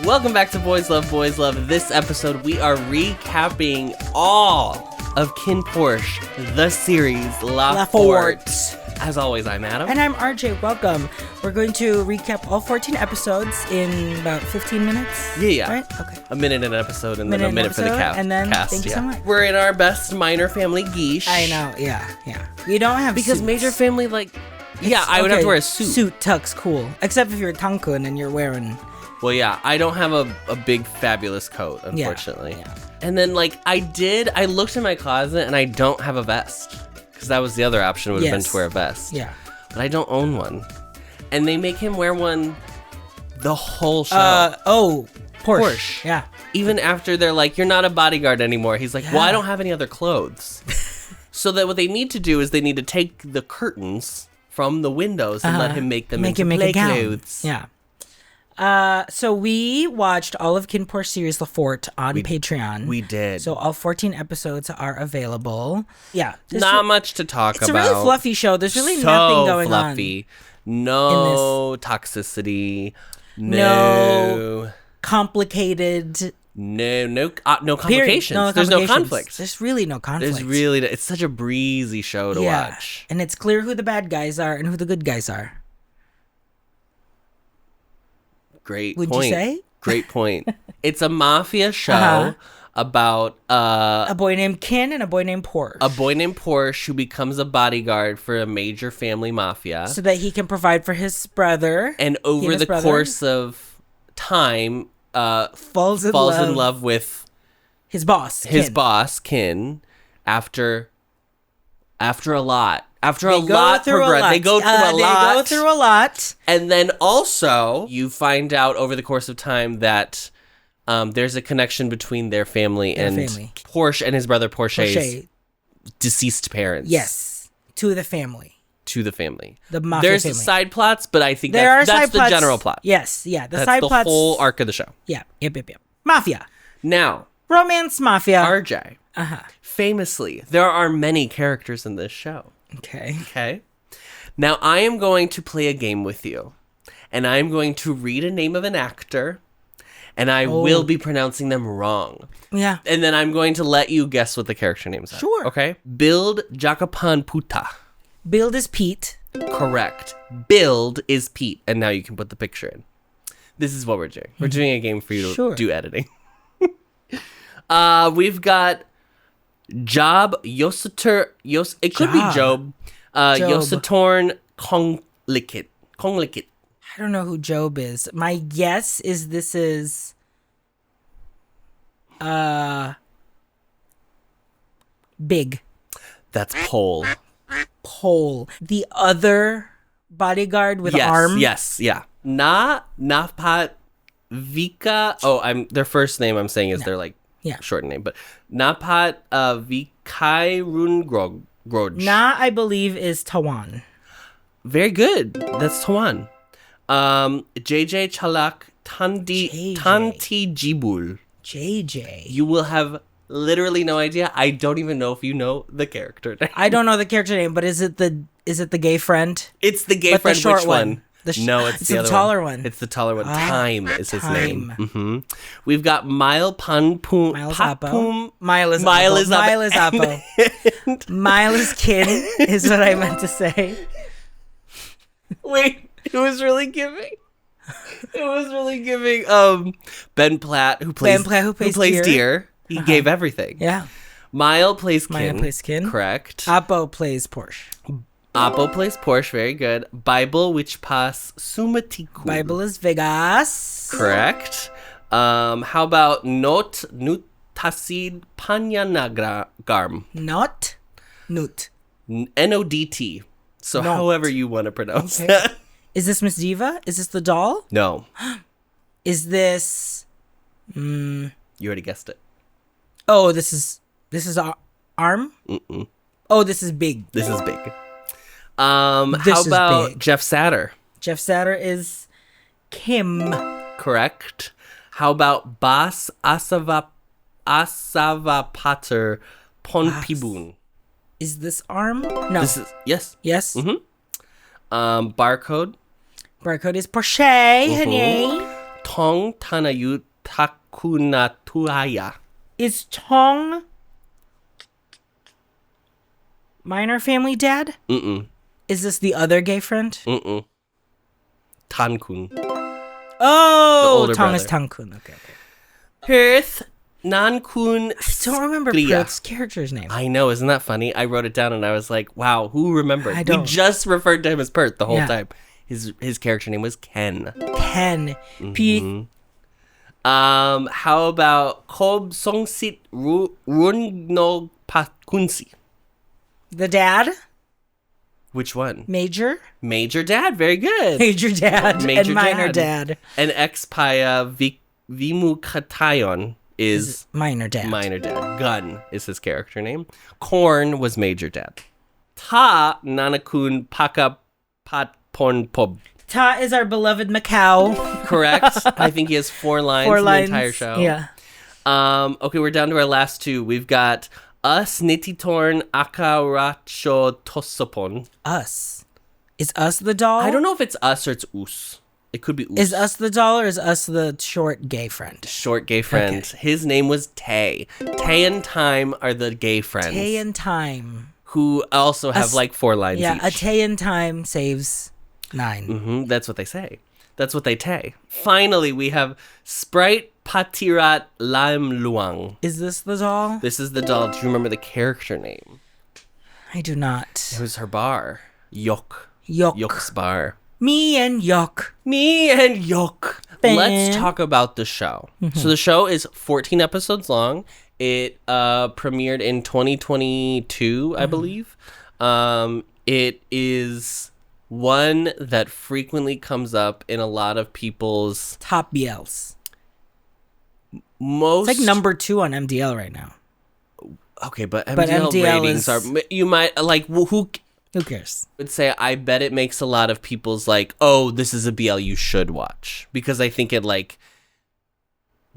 Welcome back to Boys Love, Boys Love. This episode, we are recapping all of KinnPorsche, the series La Forte. As always, I'm Adam. And I'm RJ. Welcome. We're going to recap all 14 episodes in about 15 minutes. Yeah. Right? Okay. A minute in an episode and then a minute for the cast. And then, thank you so much. We're in our best minor family geesh. I know, yeah. We don't have Because suits. major family, I would have to wear a suit. Suit tuck's cool. Except if you're Tankun and you're wearing... Well, yeah, I don't have a big fabulous coat, unfortunately. Yeah. And then, I looked in my closet and I don't have a vest. Because that was the other option, would have been to wear a vest. Yeah. But I don't own one. And they make him wear one the whole show. Porsche. Yeah. Even after they're like, you're not a bodyguard anymore. He's like, well, I don't have any other clothes. So that what they need to do is they need to take the curtains from the windows and let him make them into play clothes. Yeah. So we watched all of KinnPorsche series La Forte on Patreon. We did. So all 14 episodes are available. Yeah. Not much to talk about. It's a really fluffy show. There's really nothing going on. No toxicity. No complicated. No complications. There's no conflict. There's really no conflict. It's such a breezy show to watch. And it's clear who the bad guys are and who the good guys are. Great Would point. you say? Great point. It's a mafia show about a boy named Kinn and a boy named Porsche. A boy named Porsche who becomes a bodyguard for a major family mafia. So that he can provide for his brother. And over the course of time, falls in love with his boss, Kinn, after a lot. They go through a lot. And then also, you find out over the course of time that there's a connection between their family and Porsche and his brother Porsche's deceased parents. Yes, to the family. The mafia There's family. Side plots, but I think that's the general plot. Yes, yeah. That's the whole arc of the show. Yeah, yep. Mafia. Now. Romance mafia. RJ. Famously, there are many characters in this show. Okay. Now, I am going to play a game with you. And I am going to read a name of an actor. And I will be pronouncing them wrong. Yeah. And then I'm going to let you guess what the character names are. Sure. Okay? Build Jakapan Puta. Build is Pete. Correct. Build is Pete. And now you can put the picture in. This is what we're doing. We're doing a game for you to do editing. We've got Job it could be Job. Yosatorn Konglikit. I don't know who Job is. My guess is this is Big. That's Pole. The other bodyguard with arm. Yes, yeah. Napat Vika. Their first name I'm saying is their short name, but Napat Vikai Rungrog. Na, I believe, is Tawan. Very good. That's Tawan. JJ Chalak Tanti Jibul. JJ. You will have literally no idea. I don't even know if you know the character name. I don't know the character name, but is it the gay friend? It's the gay friend. The short Which one? No, it's the taller one. It's the taller one. Time is his name. Mm-hmm. We've got Mile Panpum. Mile is Apo. Mile is Kinn, is what I meant to say. Wait, it was really giving. Ben Platt, who plays Deer. He gave everything. Yeah. Mile plays Kinn. Correct. Apo plays Porsche. Apo plays Porsche. Very good. Bible, which pass Sumatiku. Bible is Vegas. Correct. How about Not Nutasid Panyanagarm? Nut. N-O-D-T. So Not. however you want to pronounce that. Is this Miss Diva? Is this the doll? No. Is this... You already guessed it. Oh, this is Arm? Mm-mm. Oh, this is Big. How about Big. Jeff Satter? Jeff Satter is Kim. Correct. How about Bas Asavapater Ponpibun? Is this Arm? No. This is yes. Mm-hmm. Barcode. Barcode is Porsche, honey. Tong Tanayu Takunatuaya. Is Tong minor family dad? Mm-mm. Is this the other gay friend? Mm-mm. Tankun. Oh, Tong is Tankun. Okay. Perth Nankun. I don't remember Perth's character's name. I know, isn't that funny? I wrote it down and I was like, wow, who remembered? I don't. We just referred to him as Perth the whole time. His character name was Ken. Ken. Mm-hmm. How about Kob Songsit Runno Pakunsi? The dad? Which one? Major dad, very good. Major dad and minor dad. And X Paya Vimukatayon is minor dad. Gun is his character name. Korn was major dad. Ta Nanakun Paka Pat Pon Pob. Ta is our beloved Macau. Correct. I think he has 4 lines in the entire show. Yeah. Okay, we're down to our last 2. We've got Us Nititorn Akaracho Tosopon. Us. Is Us the doll? I don't know if it's Us or it's Us. It could be Us. Is Us the doll or is Us the short gay friend? Short gay friend. Okay. His name was Tay. Tay and Time are the gay friends. Tay and Time. Who also have like 4 lines each. Yeah, a Tay and Time saves 9. Mm-hmm, that's what they say. That's what they tay. Finally, we have Sprite Patirat Lam Luang. Is this the doll? This is the doll. Do you remember the character name? I do not. It was her bar. Yok. Yok. Yok's bar. Me and Yok. Let's talk about the show. Mm-hmm. So the show is 14 episodes long. It premiered in 2022, I believe. It is one that frequently comes up in a lot of people's top BLs. It's like number 2 on MDL right now. Okay, but MDL ratings are, you might like, who cares? I would say I bet it makes a lot of people's like, oh, this is a BL you should watch, because I think it like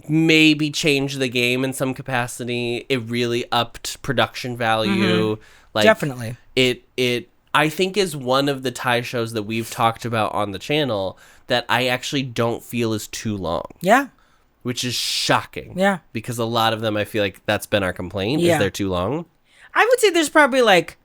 maybe changed the game in some capacity. It really upped production value. Mm-hmm. Like, definitely. It I think is one of the Thai shows that we've talked about on the channel that I actually don't feel is too long. Yeah. Which is shocking. Yeah. Because a lot of them, I feel like that's been our complaint, is they're too long. I would say there's probably like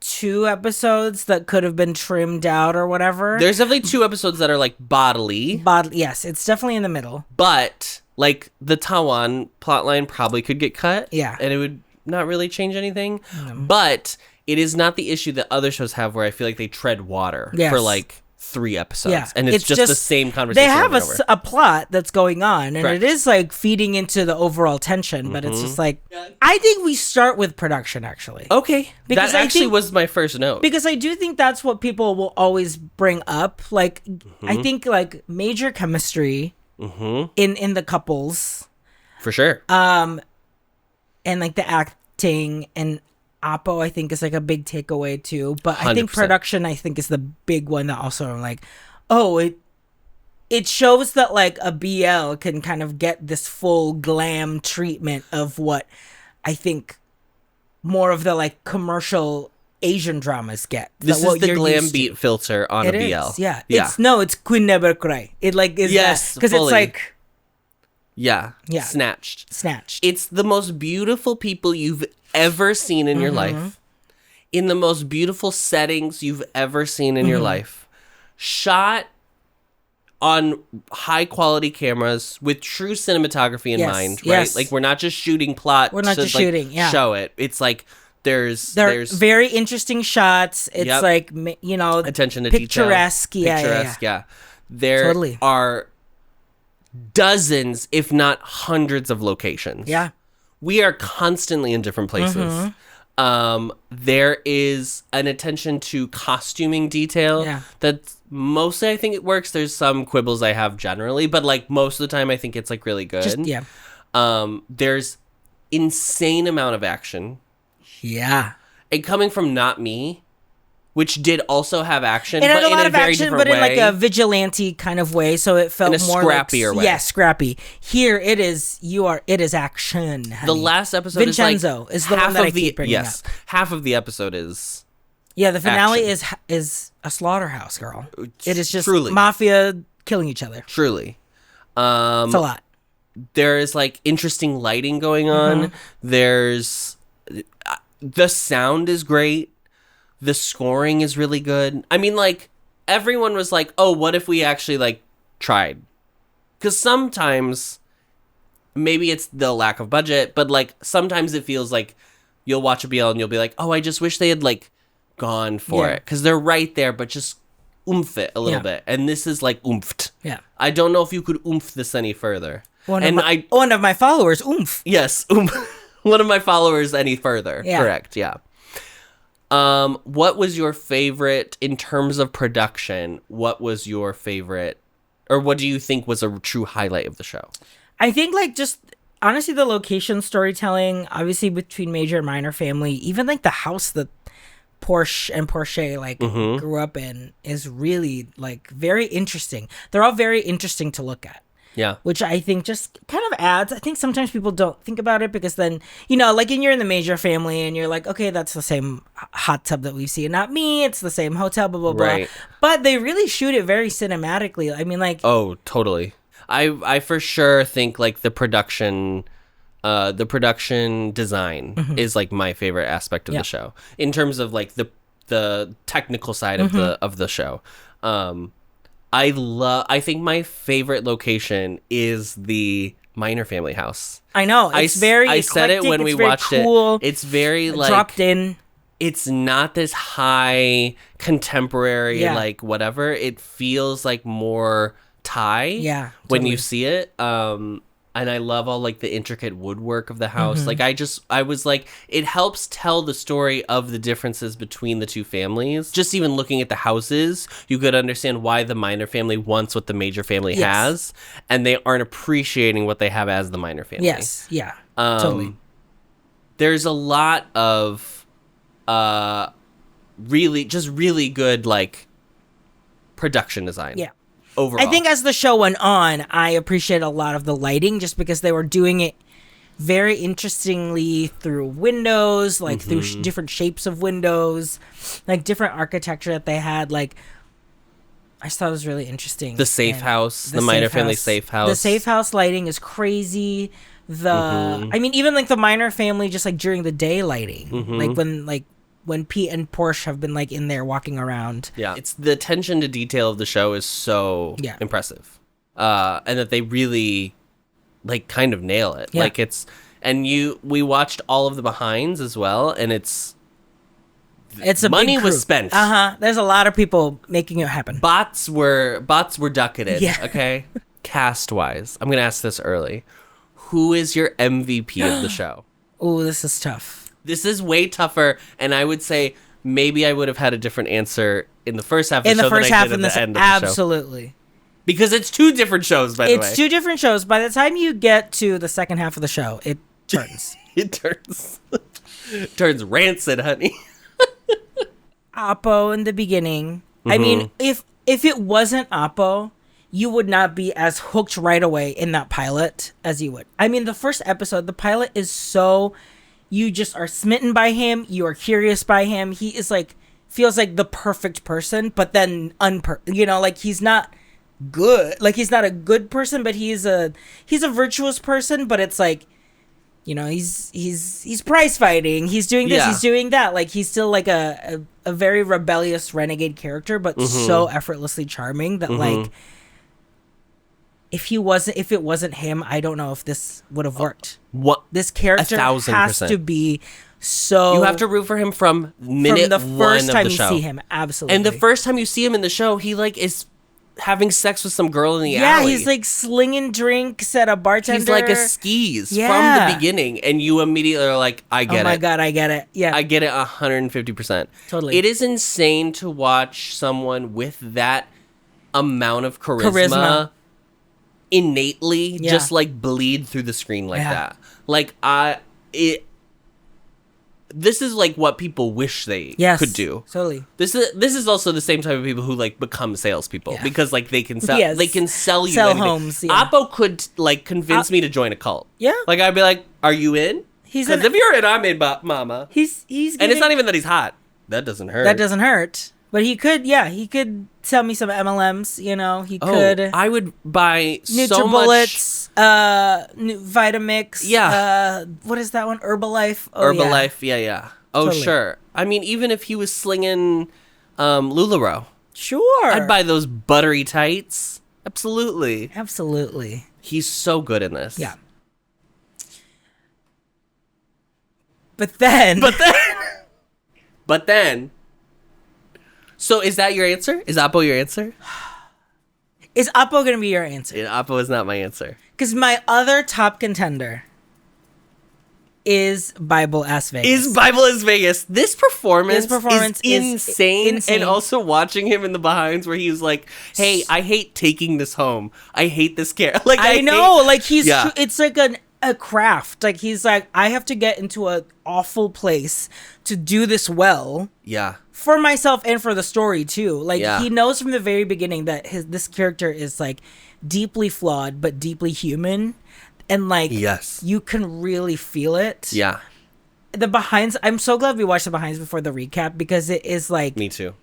2 episodes that could have been trimmed out or whatever. There's definitely 2 episodes that are like bodily. Yes, it's definitely in the middle. But like the Tawan plotline probably could get cut. Yeah. And it would not really change anything. But it is not the issue that other shows have where I feel like they tread water for like 3 episodes. Yeah. And it's just the same conversation. They have a plot that's going on, and it is like feeding into the overall tension, but it's just like, I think we start with production, actually. Okay. Because that actually was my first note. Because I do think that's what people will always bring up. Like, I think like major chemistry in the couples. For sure. And like the acting and Oppo, I think, is like a big takeaway too. But 100%. I think production, I think, is the big one that also I'm like, oh, it shows that like a BL can kind of get this full glam treatment of what I think more of the like commercial Asian dramas get. This is the glam beat filter on a BL. Is, yeah. It's Queen Never Cry. It like is because it's like. Yeah. Snatched. Snatched. It's the most beautiful people you've ever seen in your life. In the most beautiful settings you've ever seen in your life. Shot on high quality cameras with true cinematography in mind, right? Yes. Like we're not just shooting plot. We're not just shooting, show it. It's like there's very interesting shots. It's like, you know, attention to picturesque. Detail. Picturesque, yeah. There are dozens, if not hundreds of locations. Yeah. We are constantly in different places. There is an attention to costuming detail that mostly I think it works. There's some quibbles I have generally, but like most of the time I think it's like really good. There's insane amount of action. Yeah. And coming from Not Me, which did also have action, but in a very different way. In like a vigilante kind of way, so it felt more scrappier way. Yeah, scrappy. Here it is. It is action. Honey. The last episode Vincenzo is the one that I keep bringing up. Half of the episode is. Yeah, the finale is a slaughterhouse, girl. It is just truly mafia killing each other. Truly. It's a lot. There is like interesting lighting going on. There's the sound is great. The scoring is really good. I mean, like, everyone was like, oh, what if we actually like tried? Because sometimes maybe it's the lack of budget, but like sometimes it feels like you'll watch a BL and you'll be like, oh, I just wish they had like gone for it, because they're right there, but just oomph it a little bit. And this is like oomphed. Yeah. I don't know if you could oomph this any further. One of my followers, oomph. Yes, one of my followers any further. Yeah. Correct. Yeah. What was your favorite in terms of production? What was your favorite, or what do you think was a true highlight of the show? I think like just honestly the location storytelling, obviously between major and minor family, even like the house that Porsche and Porchay like grew up in is really like very interesting. They're all very interesting to look at. Yeah. Which I think just kind of adds. I think sometimes people don't think about it because then, you know, like you're in the major family and you're like, okay, that's the same hot tub that we see. Not me. It's the same hotel, blah, blah, blah. But they really shoot it very cinematically. I mean, like. Oh, totally. I for sure think like the production design is like my favorite aspect of the show in terms of like the technical side of the show. I think my favorite location is the minor family house. I know. It's very I said it when we watched cool, it. It's very like dropped in. It's not this high contemporary like whatever. It feels like more Thai when you see it. And I love all like the intricate woodwork of the house. Like I was like, it helps tell the story of the differences between the two families. Just even looking at the houses, you could understand why the minor family wants what the major family has, and they aren't appreciating what they have as the minor family. Yes, yeah, totally. There's a lot of really good like production design. Yeah. Overall. I think as the show went on, I appreciated a lot of the lighting just because they were doing it very interestingly through windows, like through different shapes of windows, like different architecture that they had. Like, I just thought it was really interesting. The safe house, the minor family safe house. The safe house lighting is crazy. I mean, even like the minor family, just like during the day lighting, like when Pete and Porsche have been like in there walking around. Yeah. It's the attention to detail of the show is so impressive. And that they really like kind of nail it. Yeah. Like we watched all of the behinds as well, and it's a money was spent. There's a lot of people making it happen. Bots were ducketed. Yeah. Okay. Cast wise, I'm gonna ask this early. Who is your MVP of the show? Oh, this is tough. This is way tougher, and I would say maybe I would have had a different answer in the first half of the show than I did at the end of the show. Absolutely. Because it's two different shows, by the way. It's two different shows. By the time you get to the second half of the show, it turns. It turns rancid, honey. Oppo in the beginning. I mean, if it wasn't Oppo, you would not be as hooked right away in that pilot as you would. I mean, the first episode, the pilot is so... You just are smitten by him. You are curious by him. He is like, feels like the perfect person, but then like he's not good. Like he's not a good person, but he's a virtuous person. But it's like, you know, he's prize fighting. He's doing this. He's doing that. Like he's still like a very rebellious renegade character, but so effortlessly charming that like. If it wasn't him, I don't know if this would have worked. What this character 1,000%. has to be so. You have to root for him from minute the first one time of the show. You see him, absolutely. And the first time you see him in the show, he like is having sex with some girl in the alley. Yeah, he's like slinging drinks at a bartender. He's like a skis from the beginning, and you immediately are like, I get it. Oh my god, I get it. Yeah, I get it 150%. Totally. It is insane to watch someone with that amount of charisma. Innately just like bleed through the screen like that. Like this is like what people wish they could do. Totally. This is also the same type of people who like become salespeople because like they can sell they can sell you anything. Homes. Yeah. Oppo could like convince me to join a cult. Yeah. Like I'd be like, "Are you in?" Because if you're in, I'm in, mama. He's and it's not even that he's hot. That doesn't hurt. That doesn't hurt. But he could sell me some MLMs, he could. I would buy so much. Vitamix. Yeah. What is that one? Herbalife. Oh, Herbalife, yeah. Oh, totally. Sure. I mean, even if he was slinging LuLaRoe. Sure. I'd buy those buttery tights. Absolutely. He's so good in this. Yeah. But then. So is that your answer? Is Oppo your answer? Is Oppo going to be your answer? Yeah, Oppo is not my answer. Because my other top contender is Bible As Vegas. This performance is insane. And also watching him in the behinds where he's like, hey, I hate taking this home. I hate this care. Like I know. Like it's like a craft. Like he's like, I have to get into an awful place to do this well. Yeah. For myself and for the story too. Like he knows from the very beginning that this character is like deeply flawed but deeply human, and like you can really feel it. Yeah. The behinds. I'm so glad we watched the behinds before the recap, because it is like, me too.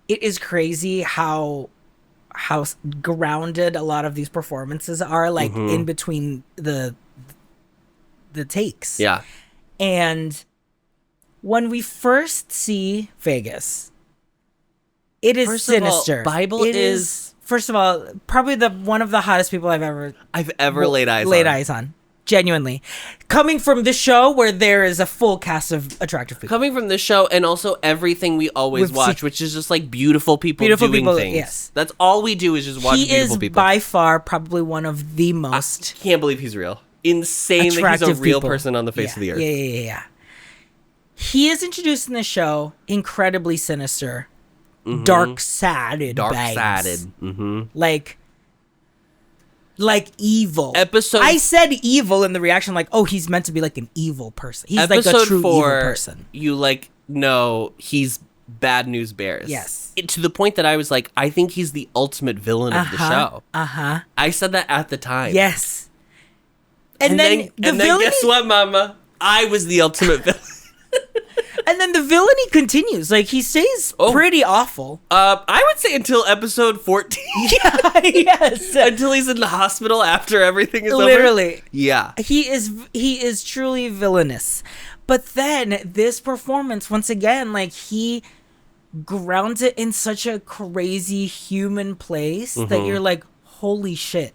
It is crazy how grounded a lot of these performances are, like in between the takes. Yeah. And when we first see Vegas, it is sinister. Bible is first of all probably one of the hottest people I've ever laid eyes on. Genuinely, coming from this show where there is a full cast of attractive people. Coming from this show, and also everything we always watch, which is just like beautiful people doing things. Yes, that's all we do is just watch beautiful people. He is by far probably one of the most. I can't believe he's real. Insane that he's a real person on the face of the earth. Yeah. He is introduced in the show incredibly sinister, dark-sided. Like evil. I said evil in the reaction, like, oh, he's meant to be like an evil person. He's like a true evil person. You know he's Bad News Bears. Yes. To the point that I was like, I think he's the ultimate villain of the show. I said that at the time. Yes. And then guess what, Mama? I was the ultimate villain. And then the villainy continues. Like, he stays pretty awful. I would say until episode 14. Yes. Until he's in the hospital after everything is over. Literally. Yeah. He is truly villainous. But then this performance, once again, like, he grounds it in such a crazy human place that you're like, holy shit.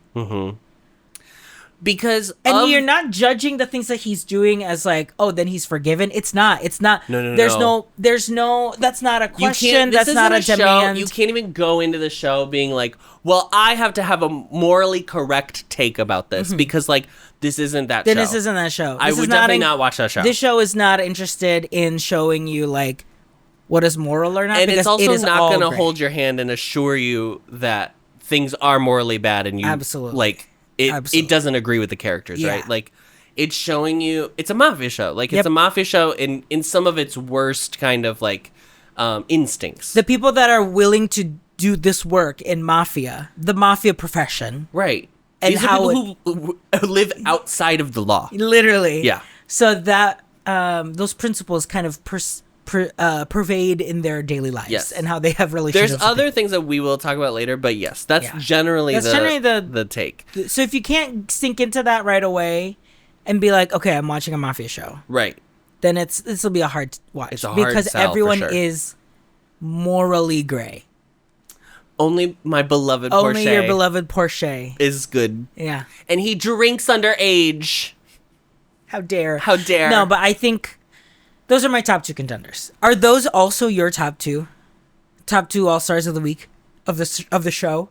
Because you're not judging the things that he's doing as like, oh, then he's forgiven. It's not. No. There's no. That's not a question. That's not a demand. You can't even go into the show being like, well, I have to have a morally correct take about this because like this isn't that. Then this isn't that show. I would definitely not watch that show. This show is not interested in showing you like what is moral or not, and it's also not going to hold your hand and assure you that things are morally bad, and you absolutely like. It doesn't agree with the characters, right? Like, it's showing you... It's a mafia show. Like, it's a mafia show in some of its worst kind of, like, instincts. The people that are willing to do this work in mafia, the mafia profession. Right. And these are people who live outside of the law. Literally. Yeah. So that... those principles kind of pervade in their daily lives and how they have relationships. There's other things that we will talk about later, but yes, that's generally the take. So if you can't sink into that right away and be like, okay, I'm watching a mafia show, right? Then this will be a hard watch. It's a hard because sell, everyone for sure. is morally gray. Only my beloved Porsche. Only your beloved Porsche is good. Yeah, and he drinks underage. How dare? No, but I think. Those are my top two contenders. Are those also your top two? Top two All-Stars of the week of the show?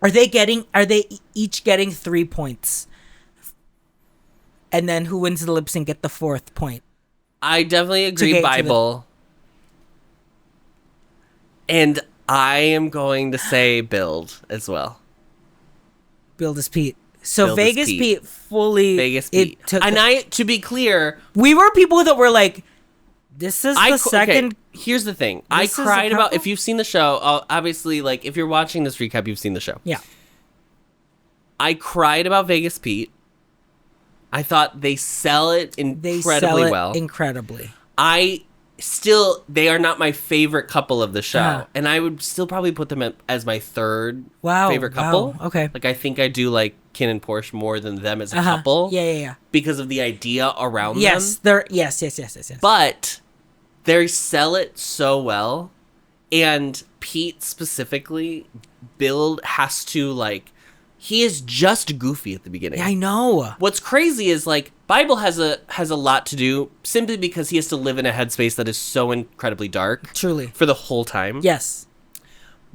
Are they each getting 3 points? And then who wins the lip sync at the 4th point? I definitely agree Bible. And I am going to say Build as well. Build is Pete. So Vegas Pete fully... Vegas Pete. To be clear... We were people that were like, this is the second... Okay, here's the thing. I cried about... If you've seen the show, obviously, like, if you're watching this recap, you've seen the show. Yeah. I cried about Vegas Pete. I thought they sell it incredibly well. Incredibly. I still, they are not my favorite couple of the show. And I would still probably put them as my third favorite couple. Wow. Okay. Like, I think I do like Kinn and Porsche more than them as a couple. Yeah. Because of the idea around them. Yes. Yes. But they sell it so well. And Pete specifically, Bill has to, like, he is just goofy at the beginning. Yeah, I know. What's crazy is, like, Bible has a lot to do simply because he has to live in a headspace that is so incredibly dark. Truly. For the whole time. Yes.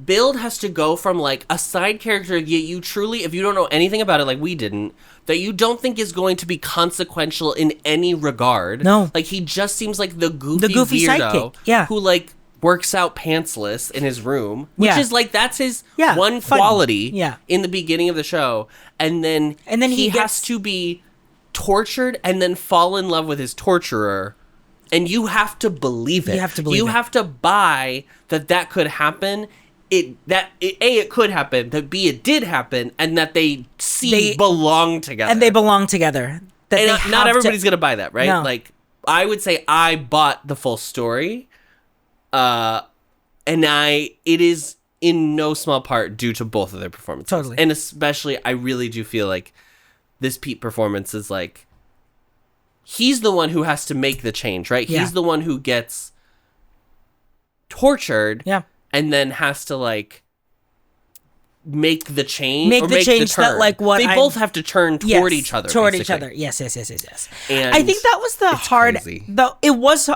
Build has to go from, like, a side character that you truly, if you don't know anything about it, like we didn't, that you don't think is going to be consequential in any regard. No. Like, he just seems like the goofy weirdo sidekick. Yeah. who, like, works out pantsless in his room, which is, like, that's his one fun. quality Yeah. in the beginning of the show. And then he has to be tortured and then fall in love with his torturer. And you have to believe it. You have to buy that could happen. It could happen, that B, it did happen, and that they belong together. And they belong together. And not everybody's going to buy that, right? No. Like, I would say I bought the full story, and it is in no small part due to both of their performances. Totally. And especially, I really do feel like this Pete performance is like, he's the one who has to make the change, right? Yeah. He's the one who gets tortured. Yeah. And then has to, like, make the change. Make the change that, like, what they both have to turn toward each other. Toward basically. each other. Yes. And I think that was the hard. Crazy. Though it was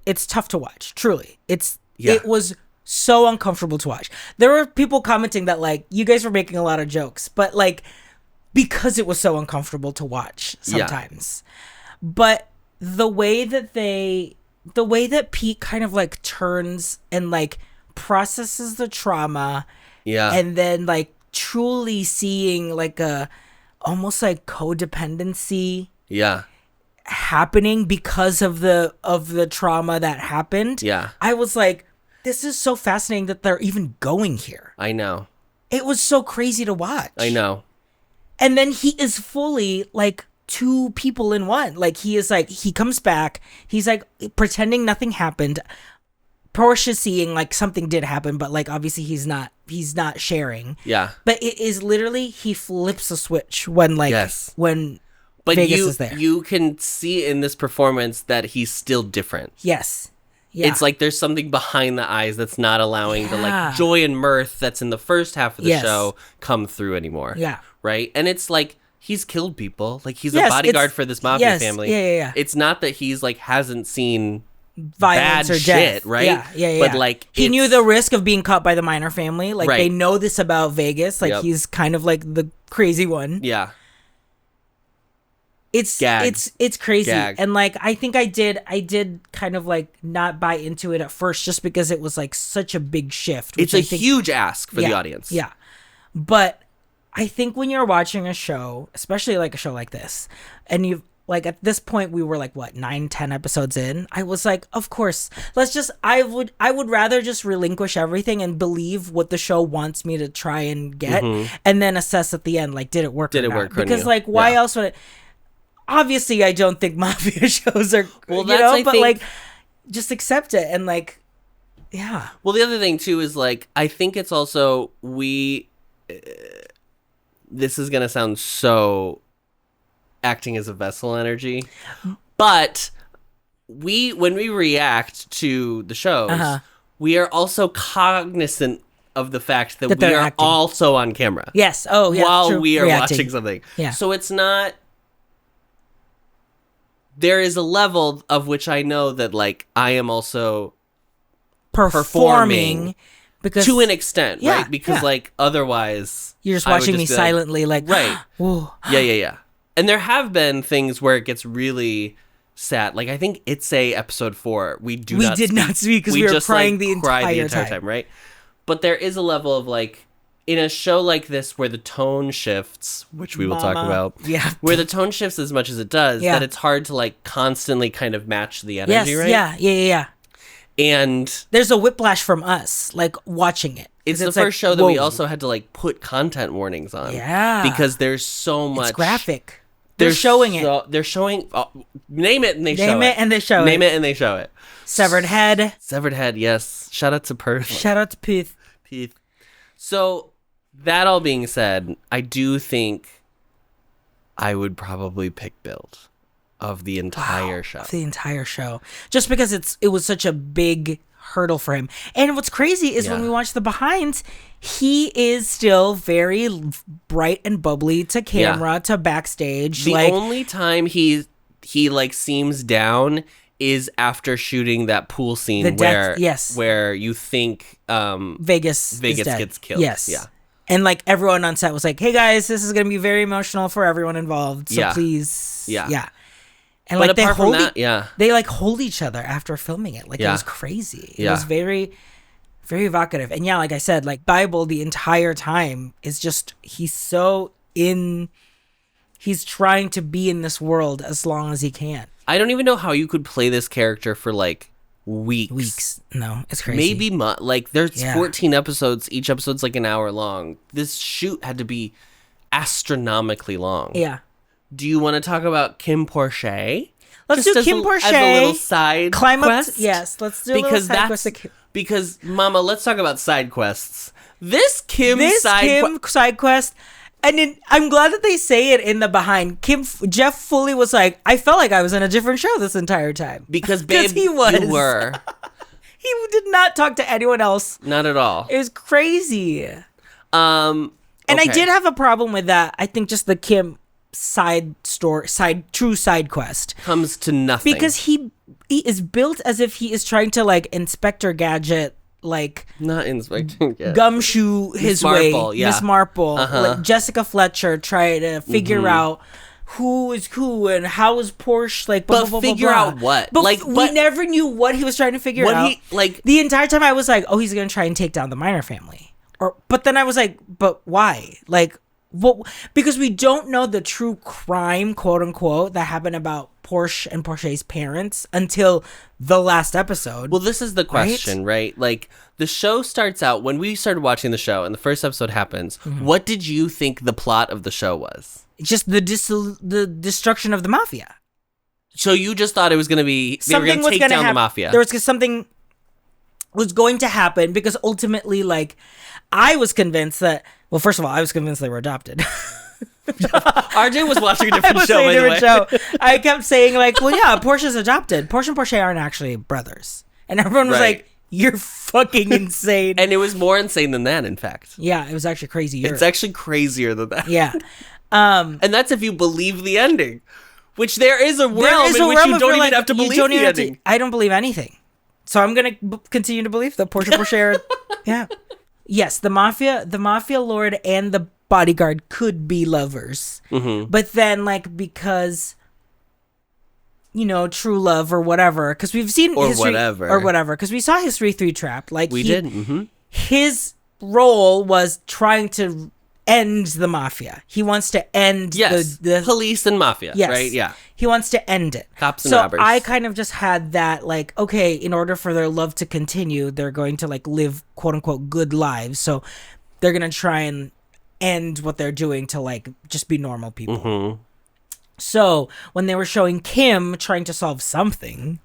it's tough to watch. Truly, it was so uncomfortable to watch. There were people commenting that, like, you guys were making a lot of jokes, but, like, because it was so uncomfortable to watch sometimes. Yeah. But the way that Pete kind of, like, turns and, like, processes the trauma, and then, like, truly seeing, like, a almost like codependency happening because of the trauma that happened. I was like, this is so fascinating that they're even going here. I know, it was so crazy to watch. I know. And then he is fully, like, two people in one. Like, he is, like, he comes back, he's, like, pretending nothing happened. Porsche seeing, like, something did happen, but, like, obviously he's not sharing. Yeah. But it is literally, he flips a switch when, like, when Vegas is there. You can see in this performance that he's still different. Yes. Yeah. It's like there's something behind the eyes that's not allowing the, like, joy and mirth that's in the first half of the show come through anymore. Yeah. Right? And it's like, he's killed people. Like, he's a bodyguard for this mafia family. Yeah. It's not that he's, like, hasn't seen violence bad or shit, death. right? Yeah. But, like, he knew the risk of being caught by the Minor family. Like, they know this about Vegas. Like, he's kind of like the crazy one. Yeah. It's crazy. And, like, I think I did kind of, like, not buy into it at first just because it was, like, such a big shift. It's a huge ask for the audience. Yeah. But I think when you're watching a show, especially, like, a show like this, and you've, like, at this point we were, like, what, 9-10 episodes in, I was like, of course, I would rather just relinquish everything and believe what the show wants me to try and get, and then assess at the end, like, did it work or not? Because, like, why else would it? Obviously, I don't think mafia shows are, like, just accept it and, like, yeah. Well, the other thing too is, like, I think it's also this is gonna sound so acting as a vessel energy, but when we react to the shows, we are also cognizant of the fact that we are acting. Also on camera. Yes. Oh, yeah. While true. we are Reacting. watching something. Yeah. So it's not. There is a level of which I know that, like, I am also performing because to an extent, right? Because like, otherwise you're just watching me silently, like, right. Yeah. And there have been things where it gets really sad. Like, I think it's episode 4. We did not speak because we were crying the entire time, right? But there is a level of, like, in a show like this where the tone shifts, which we will talk about, where the tone shifts as much as it does, that it's hard to, like, constantly kind of match the energy, right? Yeah. And there's a whiplash from us, like, watching it. It's the first show that we also had to, like, put content warnings on. Yeah. Because there's so much graphic They're showing it. They're showing. Name it and they show it. Name it and they show it. Name it and they show it. Severed head. Severed head. Yes. Shout out to Perth. Shout out to Pith. So that all being said, I do think I would probably pick Build of the entire show. The entire show, just because it was such a big hurdle for him. And what's crazy is when we watch the behinds, he is still very bright and bubbly to camera, to backstage. The only time he like seems down is after shooting that pool scene where you think Vegas gets killed. Yes. Yeah. And like everyone on set was like, "Hey guys, this is going to be very emotional for everyone involved. So please." Yeah. And but like they like hold each other after filming it. Like it was crazy. It was very, very evocative. And like I said, like Bible the entire time is just he's trying to be in this world as long as he can. I don't even know how you could play this character for like weeks. No, it's crazy. Maybe like there's 14 episodes. Each episode's like an hour long. This shoot had to be astronomically long. Yeah. Do you want to talk about KinnPorsche? Let's do KinnPorsche as a little side quest. Yes, let's do a little side quest. Because, Mama, let's talk about side quests. This Kim side quest, and I'm glad that they say it in the behind. Jeff fully was like, I felt like I was in a different show this entire time. Because, babe, you were. He did not talk to anyone else. Not at all. It was crazy. And I did have a problem with that. I think just the Kim side quest comes to nothing because he is built as if he is trying to like Inspector Gadget, like not Inspector Gadget, gumshoe his way, Miss Marple, like Jessica Fletcher, try to figure out who is who and how is Porsche like, but figure out what, but we never knew what he was trying to figure out. The entire time I was like, oh, he's gonna try and take down the Minor family, but then I was like, but why, like. Well, because we don't know the true crime, quote unquote, that happened about Porsche and Porsche's parents until the last episode. Well, this is the question, right? Like, the show starts out, when we started watching the show and the first episode happens, what did you think the plot of the show was? Just the destruction of the mafia. So you just thought it was going to be, they were going to take down the mafia. There was something was going to happen because ultimately, like, I was convinced that, well, first of all, I was convinced they were adopted. RJ was watching a different show, by the way. I kept saying, like, well, yeah, Porsche's adopted. Porsche and Porsche aren't actually brothers. And everyone was like, you're fucking insane. And it was more insane than that, in fact. Yeah, it was actually crazy. It's actually crazier than that. Yeah. And that's if you believe the ending. Which there is a realm in which you don't even have to believe the ending. I don't believe anything. So I'm going to continue to believe that Porsche are... Yeah. Yes, the mafia lord and the bodyguard could be lovers. But then, like, because, you know, true love or whatever, because we've seen because we saw History 3 Trapped. Like, his role was trying to end the mafia. He wants to end the police and mafia, right? Yeah. He wants to end it. Cops and robbers. So I kind of just had that, like, okay, in order for their love to continue, they're going to, like, live, quote unquote, good lives. So they're going to try and end what they're doing to, like, just be normal people. So when they were showing Kim trying to solve something,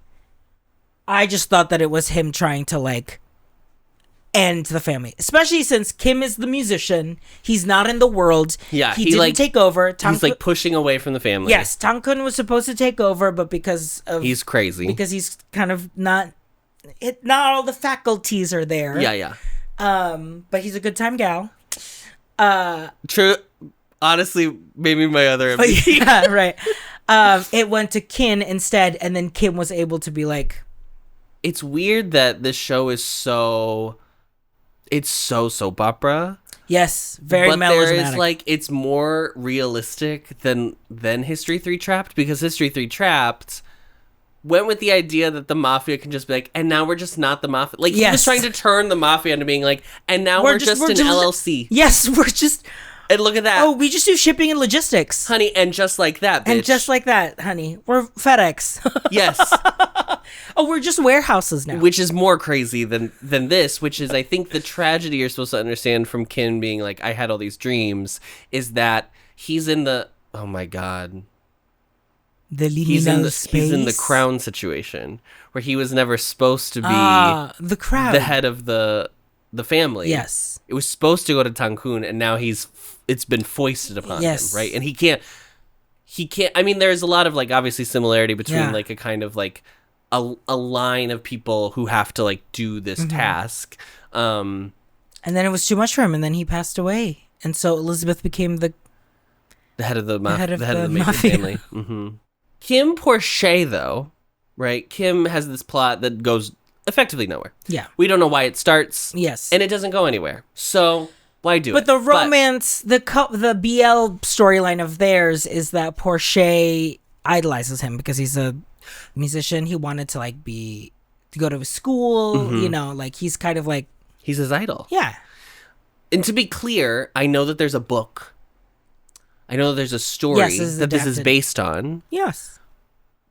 I just thought that it was him trying to, like, end the family, especially since Kim is the musician. He's not in the world. Yeah, he didn't like, take over. He's like pushing away from the family. Yes, Tang-kun was supposed to take over, but because of he's crazy, because he's kind of not all the faculties are there. Yeah. But he's a good time gal. True. Honestly, maybe my other. Yeah, right. It went to Kinn instead, and then Kim was able to be like. It's weird that this show is so. It's so soap opera. Yes, very melodramatic. There is like it's more realistic than History 3 Trapped, because History 3 Trapped went with the idea that the mafia can just be like, and now we're just not the mafia. Like he was trying to turn the mafia into being like, and now we're just an LLC. Yes, we're just. And look at that. Oh, we just do shipping and logistics, honey. And just like that, bitch. And just like that, honey, we're FedEx. Yes. Oh, we're just warehouses now. Which is more crazy than this, which is, I think, the tragedy you're supposed to understand from Kinn being like, I had all these dreams, is that he's in the, oh my God, The liminal space. He's in the crown situation where he was never supposed to be the crown, the head of the family. Yes, it was supposed to go to Tankun, and now it's been foisted upon him, right? And he can't. I mean, there's a lot of like obviously similarity between like a kind of like a line of people who have to like do this task. And then it was too much for him, and then he passed away, and so Elizabeth became the head of the Mason family. Kinn Porsche, though, right? Kim has this plot that goes effectively nowhere. Yeah, we don't know why it starts. Yes, and it doesn't go anywhere. So why do it? But the romance, the BL storyline of theirs is that Porsche idolizes him because he's a musician. He wanted to like to go to school. You know, like he's kind of like he's his idol. Yeah. And to be clear, I know that there's a book. I know that there's a story that this is based on. Yes.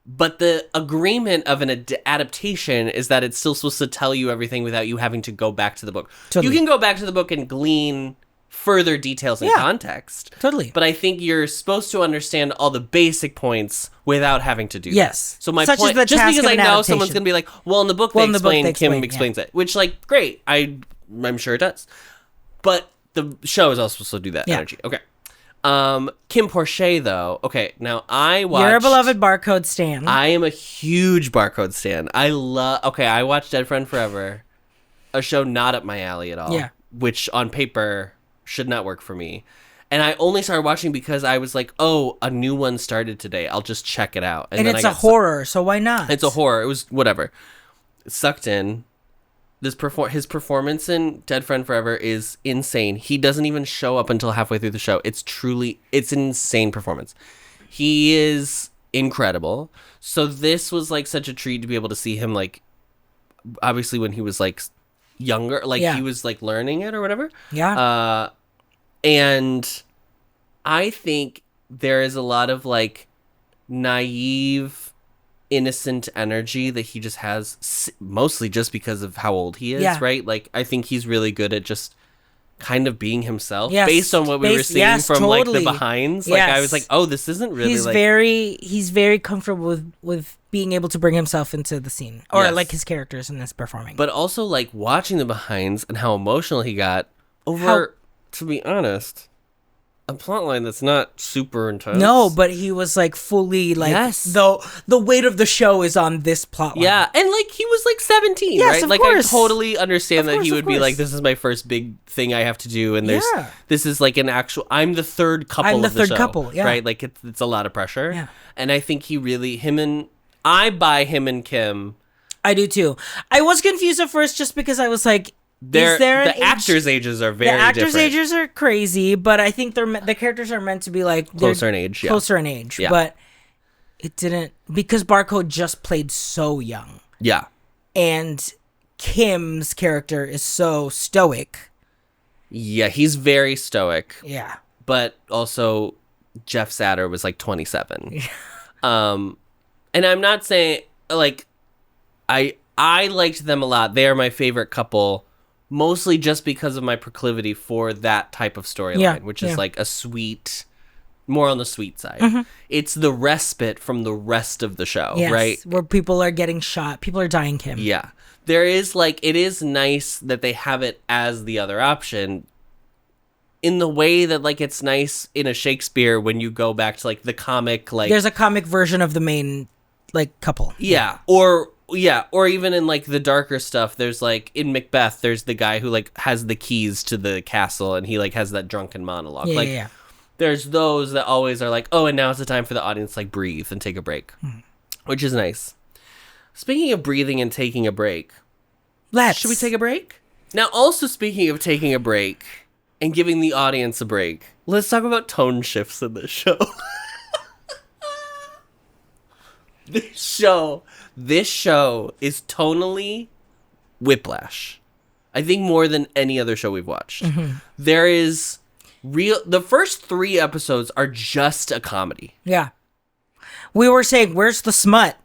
But the agreement of an adaptation is that it's still supposed to tell you everything without you having to go back to the book. Totally. You can go back to the book and glean further details and context. Totally. But I think you're supposed to understand all the basic points without having to do that. So my point, just because I know someone's going to be like, well, in the book Kim explains it, which like, great. I'm sure it does. But the show is also supposed to do that energy. Okay. Kinn Porsche, though. Okay, now I watched... You're a beloved Barcode stan. I am a huge Barcode stan. I watched Dead Friend Forever, a show not up my alley at all. Yeah. Which on paper should not work for me. And I only started watching because I was like, oh, a new one started today. I'll just check it out. And it's a horror, so why not? It's a horror. It was whatever. Sucked in. His performance in Dead Friend Forever is insane. He doesn't even show up until halfway through the show. It's an insane performance. He is incredible. So this was like such a treat to be able to see him like, obviously when he was like younger, like he was like learning it or whatever. Yeah. And I think there is a lot of like naive, innocent energy that he just has, mostly just because of how old he is, right? Like, I think he's really good at just kind of being himself, based on what we were seeing from like the behinds. Like, I was like, oh, this isn't really. He's very comfortable with being able to bring himself into the scene, or like his characters in this performing. But also like watching the behinds and how emotional he got over. To be honest, a plotline that's not super intense. No, but he was like fully like the weight of the show is on this plotline. Yeah, and like he was like 17, right? Like I totally understand that he would be like, this is my first big thing I have to do, and this is like an actual. I'm the third couple. of the show, right? Like it's a lot of pressure. Yeah, and I think I buy him and Kim. I do too. I was confused at first just because I was like, the actors' ages are very different. The actors' ages are crazy, but I think the characters are meant to be like closer in age. Closer in age, but it didn't, because Barcode just played so young. Yeah, and Kim's character is so stoic. Yeah, he's very stoic. Yeah, but also Jeff Satter was like 27. And I'm not saying like I liked them a lot. They are my favorite couple. Mostly just because of my proclivity for that type of storyline, which is like a sweet, more on the sweet side. Mm-hmm. It's the respite from the rest of the show, right? Where people are getting shot, people are dying, Kim. Yeah. There is like, it is nice that they have it as the other option in the way that like it's nice in a Shakespeare when you go back to like the comic, like there's a comic version of the main like couple. Yeah. Or even in like the darker stuff, there's like in Macbeth, there's the guy who like has the keys to the castle and he like has that drunken monologue. There's those that always are like, oh, and now's the time for the audience to like breathe and take a break, which is nice. Speaking of breathing and taking a break, should we take a break? Now, also speaking of taking a break and giving the audience a break, let's talk about tone shifts in this show. This show is tonally whiplash. I think more than any other show we've watched. Mm-hmm. There is the first 3 episodes are just a comedy. Yeah. We were saying, where's the smut?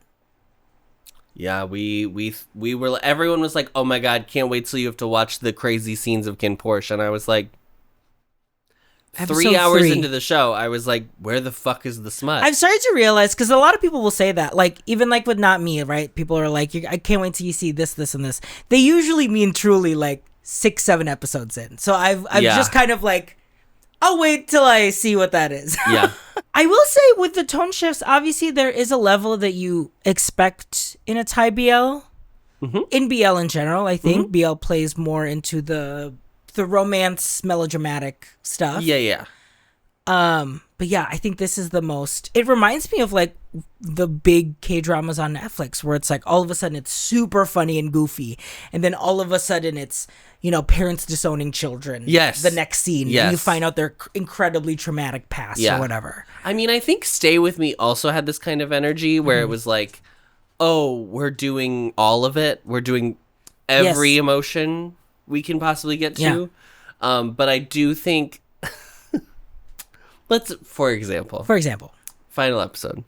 Yeah, we were, everyone was like, oh my God, can't wait till you have to watch the crazy scenes of KinnPorsche. And I was like, 3 hours into the show, I was like, where the fuck is the smut? I've started to realize, because a lot of people will say that, like, even like with Not Me, right? People are like, I can't wait till you see this, this, and this. They usually mean truly like 6-7 episodes in. So I've just kind of like, I'll wait till I see what that is. Yeah. I will say with the tone shifts, obviously there is a level that you expect in a Thai BL. Mm-hmm. In BL in general, I think BL plays more into the romance, melodramatic stuff. Yeah. But yeah, I think this is the most. It reminds me of like the big K-dramas on Netflix, where it's like all of a sudden it's super funny and goofy, and then all of a sudden it's, you know, parents disowning children. Yes. The next scene, and you find out their incredibly traumatic past or whatever. I mean, I think Stay With Me also had this kind of energy where it was like, oh, we're doing all of it. We're doing every emotion we can possibly get to. But I do think, for example, final episode.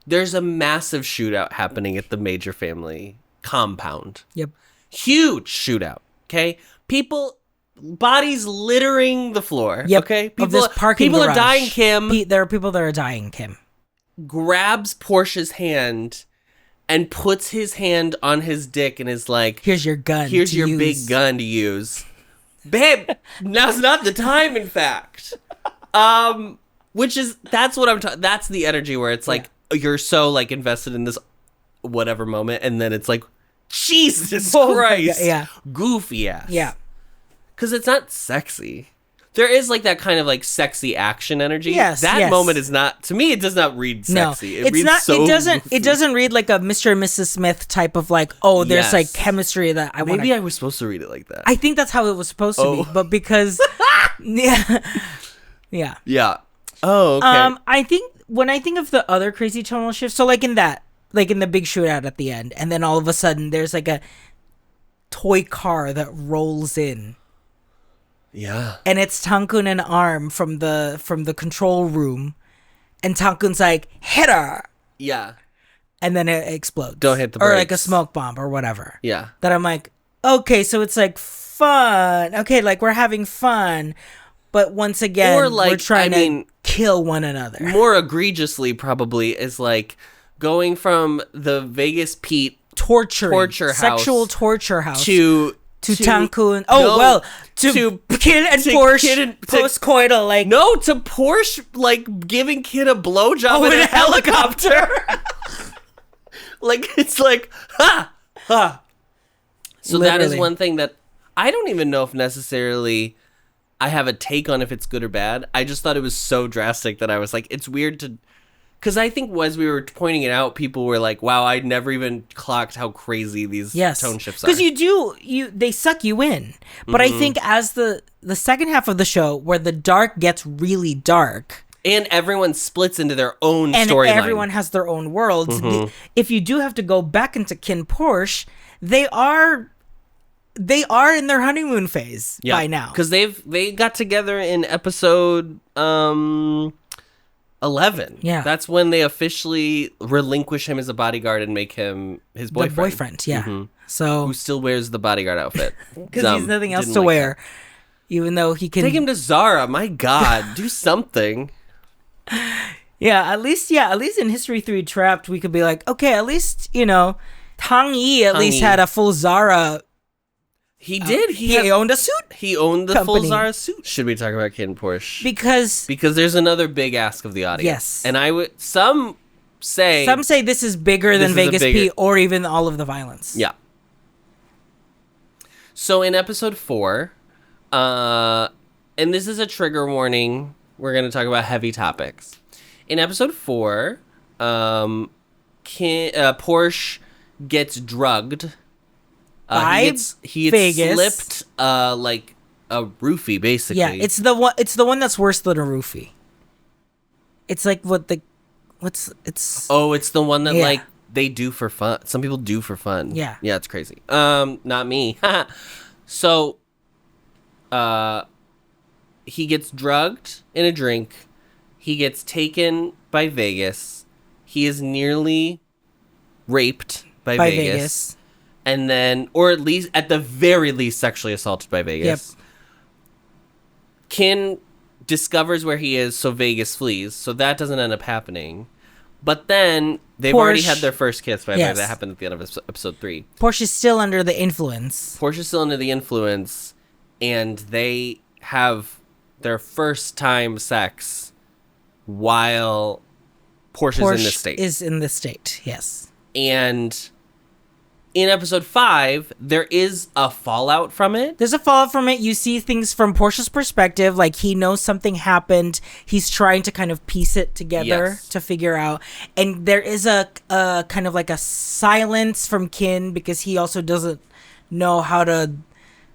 There's a massive shootout happening at the Major family compound. Yep. Huge shootout. Okay. Bodies littering the floor. Yep. Okay. People are dying, Kim. There are people that are dying, Kim. Grabs Porsche's hand and puts his hand on his dick and is like, here's your gun. Here's your big gun to use. Babe, now's not the time, in fact. That's what I'm talking. That's the energy where it's like, you're so like invested in this whatever moment, and then it's like, Jesus Christ. Yeah. Goofy ass. Yeah. Because it's not sexy. There is like that kind of like sexy action energy. Yes. That moment is not, to me, it does not read sexy. No, it reads so goofy. It doesn't read like a Mr. and Mrs. Smith type of like, oh, there's like chemistry that I want. Maybe I was supposed to read it like that. I think that's how it was supposed to be, but because yeah. Oh, okay. I think when I think of the other crazy tonal shifts, so like in the big shootout at the end, and then all of a sudden there's like a toy car that rolls in. Yeah. And it's Tankun and Arm from the control room, and Tankun's like, hit her. Yeah. And then it explodes. Don't hit the brakes. Or like a smoke bomb or whatever. Yeah. That I'm like, okay, so it's like fun. Okay, like we're having fun. But once again, we're trying to kill one another. More egregiously, probably, is like going from the Vegas Pete sexual torture house to Tankun. To Kinn and Porsche post-coital, like. No, to Porsche, like, giving Kid a blowjob in a helicopter. Like, it's like, ha! So literally. That is one thing that I don't even know if necessarily I have a take on if it's good or bad. I just thought it was so drastic that I was like, it's weird to... Because I think as we were pointing it out, people were like, wow, I'd never even clocked how crazy these tone shifts are. Because they suck you in. But I think as the second half of the show, where the dark gets really dark... And everyone splits into their own storyline. And everyone has their own worlds. If you do have to go back into KinnPorsche, they are in their honeymoon phase by now. Because they got together in episode 11. Yeah. That's when they officially relinquish him as a bodyguard and make him his boyfriend. The boyfriend, yeah. So who still wears the bodyguard outfit. Because he's nothing else to wear. That. Even though he can... Take him to Zara, my God. Do something. Yeah, at least in History 3 Trapped, we could be like, okay, at least, Tang Yi least had a full Zara. He did. He owned a suit. He owned the full Zara suit. Should we talk about KinnPorsche? Because there's another big ask of the audience. Yes. And some say this is bigger than Vegas P or even all of the violence. Yeah. So in episode 4, and this is a trigger warning, we're going to talk about heavy topics. In episode 4, Porsche gets drugged. He Vegas. Slipped like a roofie, basically. Yeah, it's the one that's worse than a roofie. It's like it's the one that like they do for fun. Some people do for fun. Yeah. Yeah, it's crazy. Not me. So he gets drugged in a drink. He gets taken by Vegas. He is nearly raped by Vegas. And then, or at the very least, sexually assaulted by Vegas. Kinn discovers where he is, so Vegas flees. So that doesn't end up happening. But then they've already had their first kiss, right? That happened at the end of episode 3. Porsche's still under the influence. And they have their first time sex while Porsche is in the state, yes. And in episode 5, there is a fallout from it. There's a fallout from it. You see things from Porsche's perspective, like he knows something happened. He's trying to kind of piece it together to figure out. And there is a kind of like a silence from Kinn because he also doesn't know how to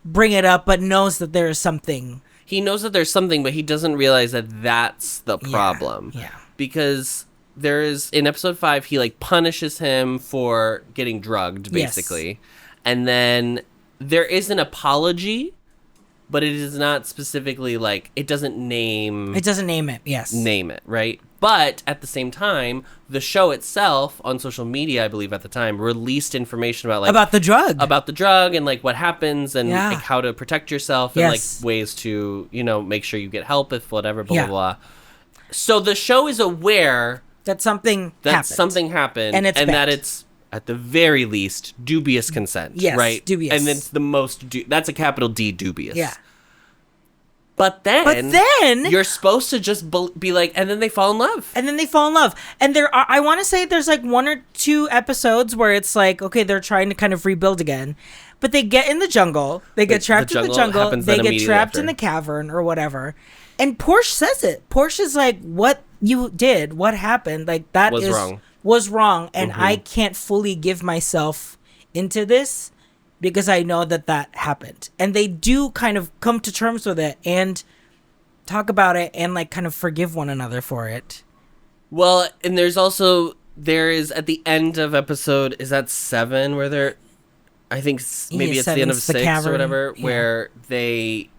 bring it up, but knows that there is something. He knows that there's something, but he doesn't realize that that's the problem. Yeah. Because there is, in episode 5, he like punishes him for getting drugged, basically. Yes. And then there is an apology, but it is not specifically like, it doesn't name it, yes. Name it, right? But at the same time, the show itself on social media, I believe at the time, released information about the drug and like what happens and like how to protect yourself and like ways to, make sure you get help if whatever, blah, blah, blah. So the show is aware that something happened. And that it's, at the very least, dubious consent. Yes, right? Dubious. And it's the most, that's a capital D, dubious. Yeah. But then you're supposed to just be like, and then they fall in love. And I want to say there's like 1 or 2 episodes where it's like, okay, they're trying to kind of rebuild again. But they get in the jungle. They get trapped in the jungle. They get trapped in the cavern or whatever. And Porsche says it. Porsche's like, what you did, what happened, like that was wrong. And I can't fully give myself into this because I know that happened. And they do kind of come to terms with it and talk about it and like kind of forgive one another for it. Well, and there is at the end of episode, is that 7 where they're, I think maybe it's the end of 6 or whatever, where Kinn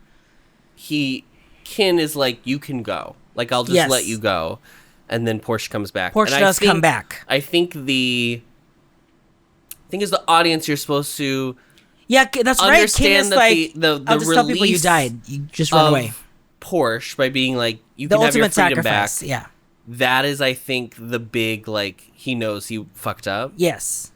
is like, you can go. Like, I'll just let you go. And then Porsche comes back. Porsche does come back. I think as the audience, you're supposed to that's right. Kinn is like, I'll just tell people you died. You just run away. Porsche by being like, you can have your freedom back. Yeah. That is, I think, the big, like, he knows he fucked up. Yes.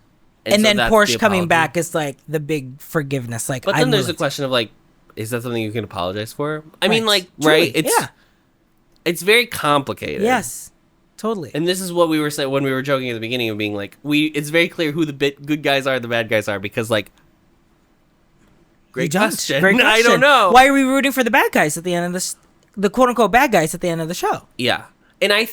And so then Porsche coming back is like the big forgiveness. Like, but then there's a question of like, is that something you can apologize for? I mean, like, right? It's very complicated. Yes, totally. And this is what we were saying when we were joking at the beginning of being like, it's very clear who the good guys are, the bad guys are, because like, great question. I don't know. Why are we rooting for the bad guys at the end of this? The quote unquote bad guys at the end of the show. Yeah, and I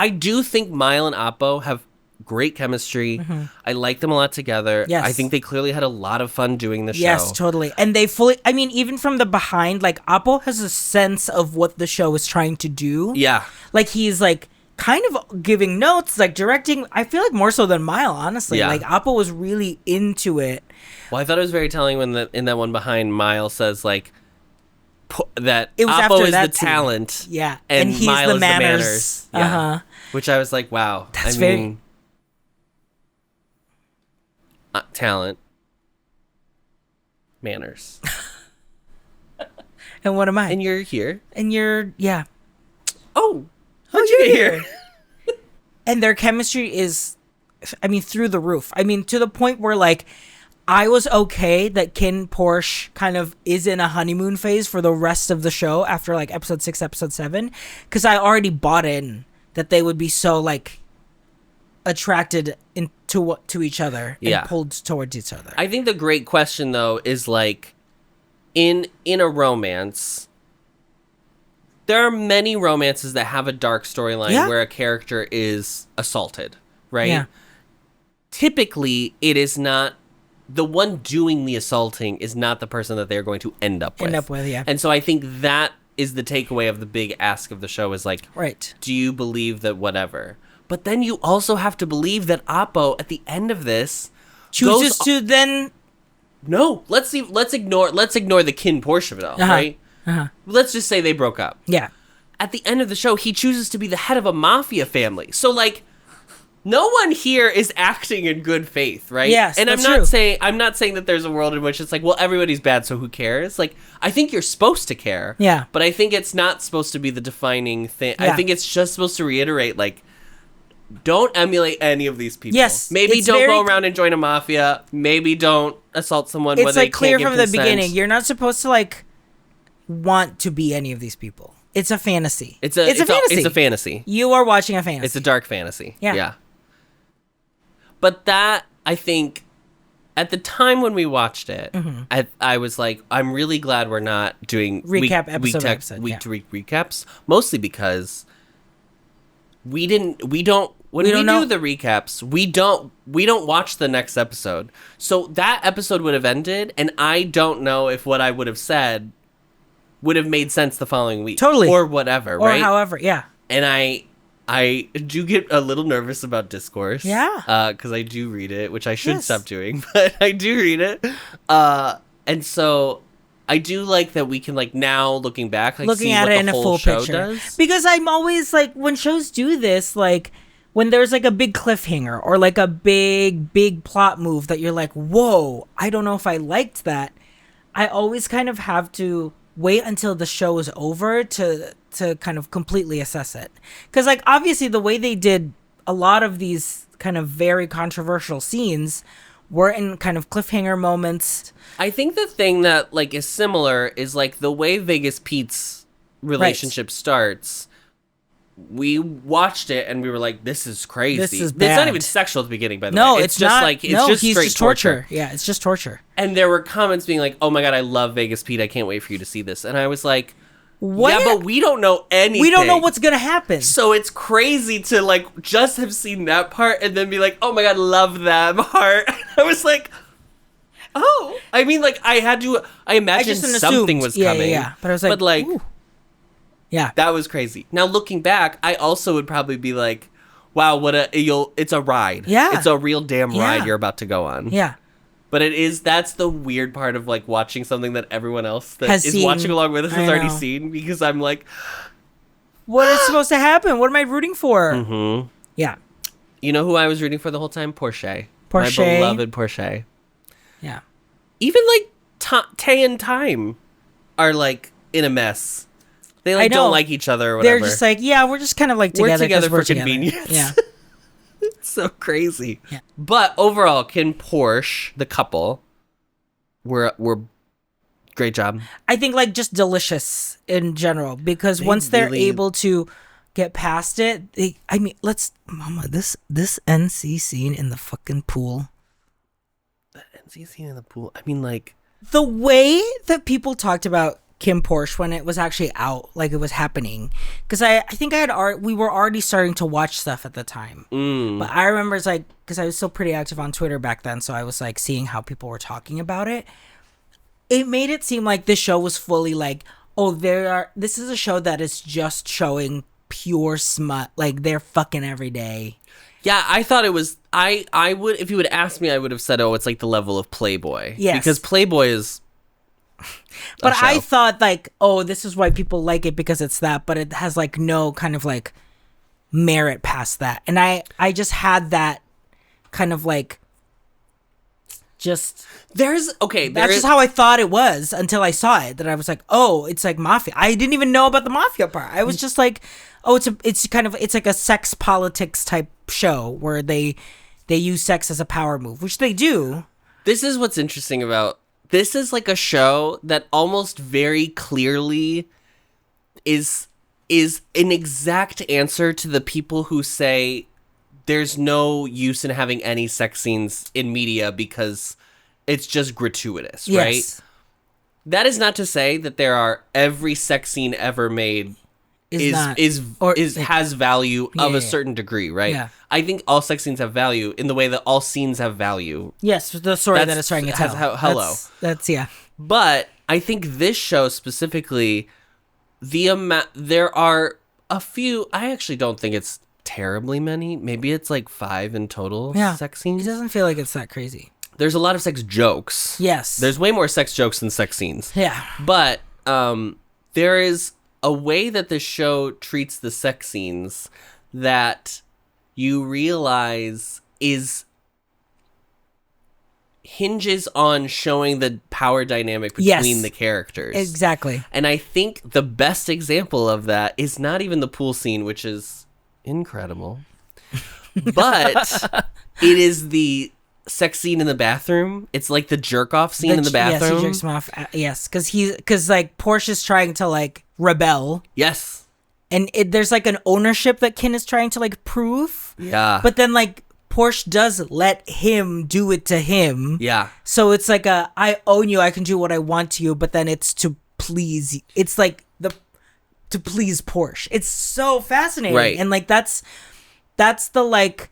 do think Mile and Oppo have great chemistry. I like them a lot together. Yes. I think they clearly had a lot of fun doing the show. Yes, totally. And they fully, I mean, even from the behind, like, Oppo has a sense of what the show is trying to do. Yeah. Like, he's, like, kind of giving notes, like, directing. I feel like more so than Mile, honestly. Yeah. Like, Oppo was really into it. Well, I thought it was very telling when in that one behind, Mile says, like, that it was Oppo is the scene. talent. Yeah. And he's Mile the is manners. The manners. Yeah. Which I was like, wow. That's very... talent, manners. And what am I? And you're here. And you're, Oh, how'd you get here? And their chemistry is, I mean, through the roof. I mean, to the point where, like, I was okay that KinnPorsche kind of is in a honeymoon phase for the rest of the show after, like, episode 6, episode 7. Because I already bought in that they would be so, like, attracted to each other and pulled towards each other. I think the great question though is like in a romance, there are many romances that have a dark storyline where a character is assaulted, right? Yeah. Typically, it is not the one doing the assaulting is not the person that they're going to end up with. Yeah. And so I think that is the takeaway of the big ask of the show is like, do you believe that whatever? But then you also have to believe that Oppo, at the end of this, chooses to then... No, let's ignore the KinnPorsche of it all, right? Let's just say they broke up. Yeah. At the end of the show, he chooses to be the head of a mafia family. So, like, no one here is acting in good faith, right? Yes, and that's I'm true. not saying that there's a world in which it's like, well, everybody's bad, so who cares? Like, I think you're supposed to care. Yeah. But I think it's not supposed to be the defining thing. Yeah. I think it's just supposed to reiterate, like, don't emulate any of these people. Yes, Maybe it's don't very- go around and join a mafia. Maybe don't assault someone. It's where they like clear can't give from the consent. beginning. You're not supposed to like want to be any of these people. It's a fantasy. It's a fantasy. It's a fantasy. You are watching a fantasy. It's a dark fantasy. Yeah. Yeah. But that, I think, at the time when we watched it, I was like, I'm really glad we're not doing Recap week to week recaps, mostly because we don't do the recaps, we don't watch the next episode. So that episode would have ended, and I don't know if what I would have said would have made sense the following week. Totally. Or whatever, or right? however, yeah. And I do get a little nervous about discourse. Yeah. Because I do read it, which I should Yes. stop doing, but I do read it. And so I do like that we can, like, now looking back, like, Looking see at what it the in a whole full show picture. does. Because I'm always like, when shows do this, like when there's like a big cliffhanger or like a big plot move that you're like, whoa, I don't know if I liked that. I always kind of have to wait until the show is over to kind of completely assess it. Because, like, obviously the way they did a lot of these kind of very controversial scenes were in kind of cliffhanger moments. I think the thing that, like, is similar is, like, the way Vegas Pete's relationship starts. We watched it and we were like, this is crazy. This is It's not bad. even sexual at the beginning, by the No, way. it's just not, like, it's no, just he's straight just torture. Yeah, it's just torture. And there were comments being like, oh my God, I love Vegas Pete. I can't wait for you to see this. And I was like, What? yeah, but we don't know anything. We don't know what's going to happen. So it's crazy to, like, just have seen that part and then be like, oh my God, love that part. I was like, oh. I mean, like, I imagined something was coming. Yeah. But I was like, ooh. Yeah. That was crazy. Now, looking back, I also would probably be like, wow, it's a ride. Yeah. It's a real damn ride Yeah. you're about to go on. Yeah. But that's the weird part of, like, watching something that everyone else that Has is seen. watching along with us has I already know. seen, because I'm like, What is supposed to happen? What am I rooting for? mm-hmm. Yeah. You know who I was rooting for the whole time? Porsche. Porsche. My beloved Porsche. Yeah. Even, like, Tay and Time are, like, in a mess. They, like, don't like each other or whatever. They're just like, yeah, we're just kind of like together. We're together 'cause we're for convenience. Yeah. It's so crazy. Yeah. But overall, KinnPorsche, the couple, were great job. I think like just delicious in general, because once they're really- able to get past it, Mama, this NC scene in the fucking pool. The NC scene in the pool. I mean, like, The way that people talked about KinnPorsche when it was actually out, like it was happening, because I think we were already starting to watch stuff at the time. But I remember it's like, because I was still pretty active on Twitter back then, so I was like seeing how people were talking about it. It made it seem like this show was fully like, oh, this is a show that is just showing pure smut, like they're fucking every day. yeah, I thought it was. I would, if you would ask me, I would have said, oh, it's like the level of Playboy. Yes. Because Playboy is. But a show. I thought like, oh, this is why people like it, because it's that, but it has like no kind of like merit past that. And I just had that kind of like, just That's just how I thought it was until I saw it, that I was like, oh, it's like mafia. I didn't even know about the mafia part. I was just like, oh, it's like a sex politics type show where they use sex as a power move, which they do. This is what's interesting about. This is like a show that almost very clearly is an exact answer to the people who say there's no use in having any sex scenes in media because it's just gratuitous, Yes. right? That is not to say that every sex scene ever made has value of a certain degree, right? Yeah. I think all sex scenes have value in the way that all scenes have value. Yes, the story that it's trying to tell. Hello. That's yeah. But I think this show specifically, there are a few. I actually don't think it's terribly many. Maybe it's like 5 in total. Yeah. Sex It scenes. doesn't feel like it's that crazy. There's a lot of sex jokes. Yes. There's way more sex jokes than sex scenes. Yeah. But there is a way that the show treats the sex scenes that you realize hinges on showing the power dynamic between the characters. Exactly. And I think the best example of that is not even the pool scene, which is incredible, but it is the sex scene in the bathroom. It's like the jerk off scene in the bathroom. Yes, he jerks him off. Yes, because like Porsche's trying to like rebel. Yes. And there's like an ownership that Kinn is trying to like prove. Yeah. But then like Porsche does let him do it to him. Yeah. So it's like I own you, I can do what I want to you, but then it's to please. It's like to please Porsche. It's so fascinating. Right. And like that's the like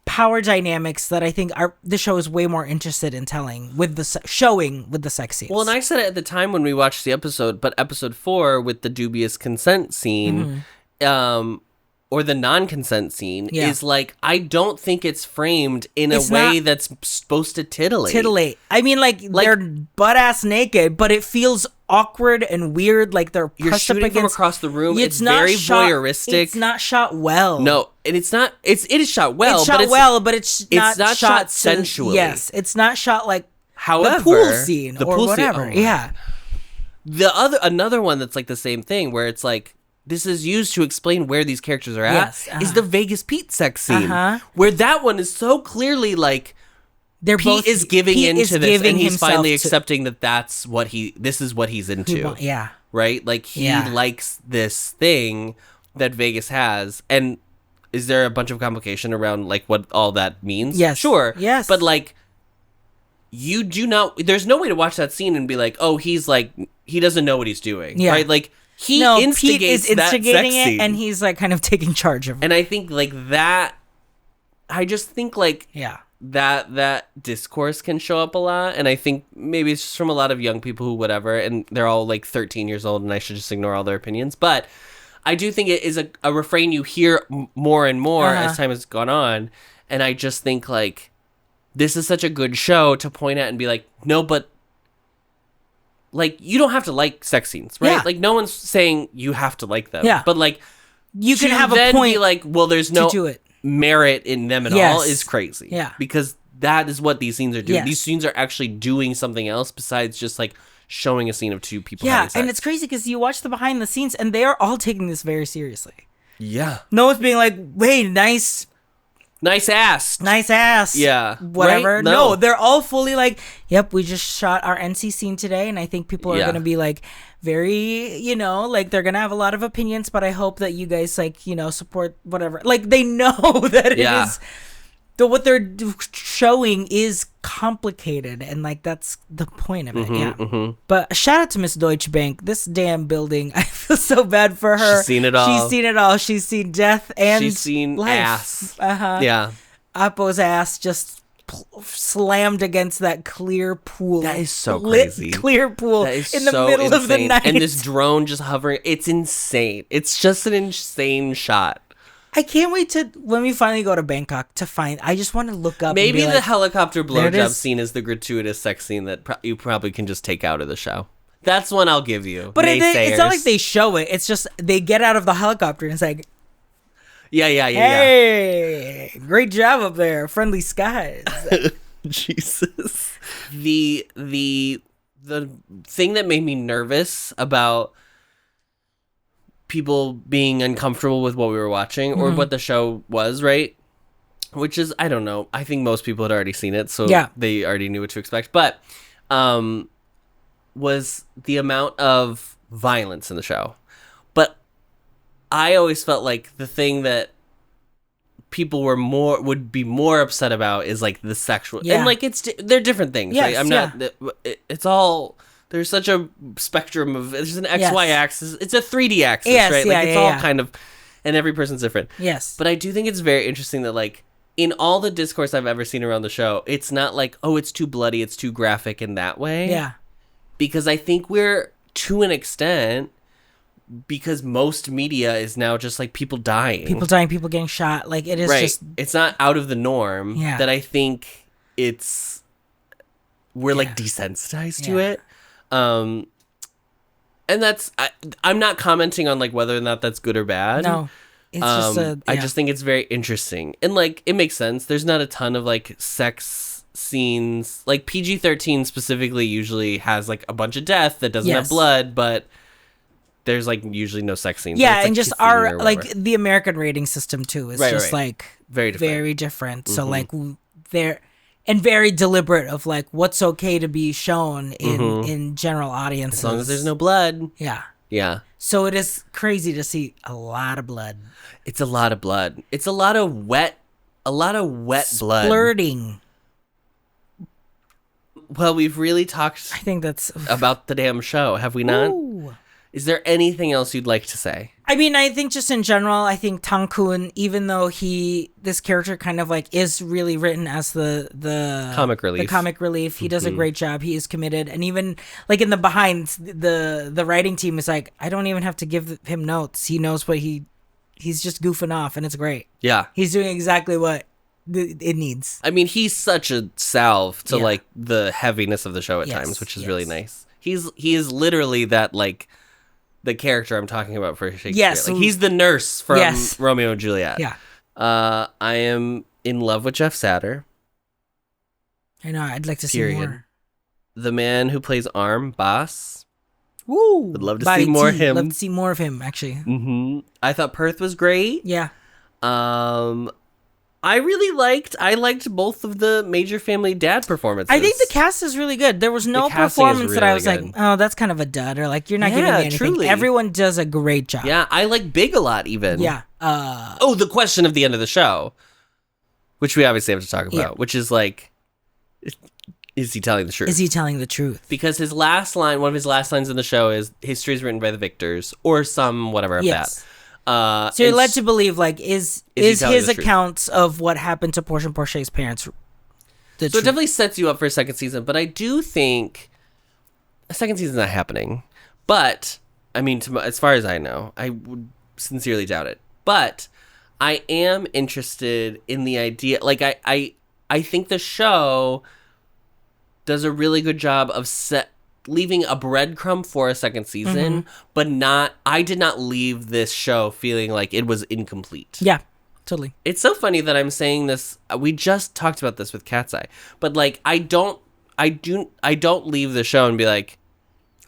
power dynamics that I think the show is way more interested in telling with the showing with the sex scenes. Well, and I said it at the time when we watched the episode, but episode 4 with the dubious consent scene, or the non-consent scene is like, I don't think it's framed in a way that's supposed to titillate. I mean, like they're butt-ass naked, but it feels awkward and weird. Like they're you're shooting from across the room. It's very voyeuristic. It's not shot well. No, and it's not. It is shot well. It's shot well, but it's not shot sensually. Yes, it's not shot like however the pool scene or whatever. Yeah. Another one that's like the same thing where it's like, this is used to explain where these characters are at, is the Vegas Pete sex scene, where that one is so clearly like Pete is giving into this, and he's finally accepting that this is what he's into. Right? Like he likes this thing that Vegas has, and is there a bunch of complication around like what all that means? Yes, sure, yes, but like you do not. There's no way to watch that scene and be like, oh, he's like he doesn't know what he's doing, right? Like. Pete is instigating it, and he's like kind of taking charge of it. And I think like that, I just think like that discourse can show up a lot, and I think maybe it's just from a lot of young people who whatever, and they're all like 13 years old, and I should just ignore all their opinions. But I do think it is a refrain you hear more and more as time has gone on, and I just think like this is such a good show to point at and be like, no, but. Like, you don't have to like sex scenes, right? Yeah. Like, no one's saying you have to like them. Yeah. But, like, you can have a point. Be like, well, there's no merit in them at all is crazy. Yeah. Because that is what these scenes are doing. Yes. These scenes are actually doing something else besides just, like, showing a scene of two people having sex. And it's crazy because you watch the behind the scenes and they are all taking this very seriously. Yeah. No one's being like, wait, nice ass. Yeah. Whatever. Right? No, they're all fully like, yep, we just shot our NC scene today. And I think people are going to be like very, like they're going to have a lot of opinions, but I hope that you guys like, support whatever. Like they know that it is, what they're showing is complicated. And like, that's the point of it. Mm-hmm. But shout out to Miss Deutsche Bank. This damn building, I feel so bad for her. She's seen it all. She's seen death and she's seen life. Ass. Yeah. Appo's ass just slammed against that clear pool. That is so crazy. Clear pool that is in the middle insane. of the night. And this drone just hovering. It's insane. It's just an insane shot. I can't wait when we finally go to Bangkok to find. I just want to look up. Maybe and the helicopter blowjob scene is the gratuitous sex scene that you probably can just take out of the show. That's one I'll give you. But it's not like they show it. It's just they get out of the helicopter and it's like, hey, great job up there, friendly skies. Jesus. The thing that made me nervous about people being uncomfortable with what we were watching or what the show was, right? Which is, I don't know. I think most people had already seen it, so they already knew what to expect. But was the amount of violence in the show. But I always felt like the thing that people would be more upset about is like the sexual and like they're different things, right? I'm not. It's all. There's such a spectrum of. There's an XY axis. It's a 3D axis, right? Like it's all kind of, and every person's different. Yes. But I do think it's very interesting that like in all the discourse I've ever seen around the show, it's not like, oh, it's too bloody, it's too graphic in that way. Yeah. Because I think we're to an extent. Because most media is now just like people dying, people getting shot. Like it is just. It's not out of the norm. Yeah. That I think we're like desensitized to it. And that's I'm not commenting on like whether or not that's good or bad. No. It's just I just think it's very interesting. And, like, it makes sense. There's not a ton of, like, sex scenes. Like, PG-13 specifically usually has, like, a bunch of death that doesn't have blood, but there's, like, usually no sex scenes. Yeah, and like just our, like, the American rating system, too, is like, very different. So, like, they're... And very deliberate of, like, what's okay to be shown in general audiences. As long as there's no blood. Yeah. Yeah. So it is crazy to see a lot of blood. It's a lot of blood. It's a lot of wet blood. Splurting. Well, we've really talked about the damn show, have we not? Ooh. Is there anything else you'd like to say? I mean, I think just in general, I think Tang-kun, even though this character kind of like is really written as the comic relief. He does a great job. He is committed. And even like in the behind, the writing team is like, I don't even have to give him notes. He knows what he's just goofing off, and it's great. Yeah. He's doing exactly what it needs. I mean, he's such a salve to like the heaviness of the show at times, which is really nice. He is literally that, like, the character I'm talking about for Shakespeare. Yes. Like, he's the nurse from Romeo and Juliet. Yeah. I am in love with Jeff Satter. I know. I'd like to see more. The man who plays Arm, Boss. Woo! Would love to see more of him. Love to see more of him, actually. Mm-hmm. I thought Perth was great. Yeah. I liked both of the Major Family dad performances. I think the cast is really good. There was no performance really that I was like, oh, that's kind of a dud, or like, you're not giving me anything. Truly. Everyone does a great job. Yeah, I like Big a lot, even. Yeah. The question of the end of the show, which we obviously have to talk about, which is like, is he telling the truth? Is he telling the truth? Because one of his last lines in the show is, history is written by the victors, or some whatever of that. So you're led to believe, like, is his accounts of what happened to Porsche and Porsche's parents the truth? It definitely sets you up for a second season, but I do think a second season's not happening. But, I mean, as far as I know, I would sincerely doubt it. But I am interested in the idea, like, I think the show does a really good job of leaving a breadcrumb for a second season, but I did not leave this show feeling like it was incomplete. Yeah, totally. It's so funny that I'm saying this. We just talked about this with Cat's Eye, but like, I don't leave the show and be like,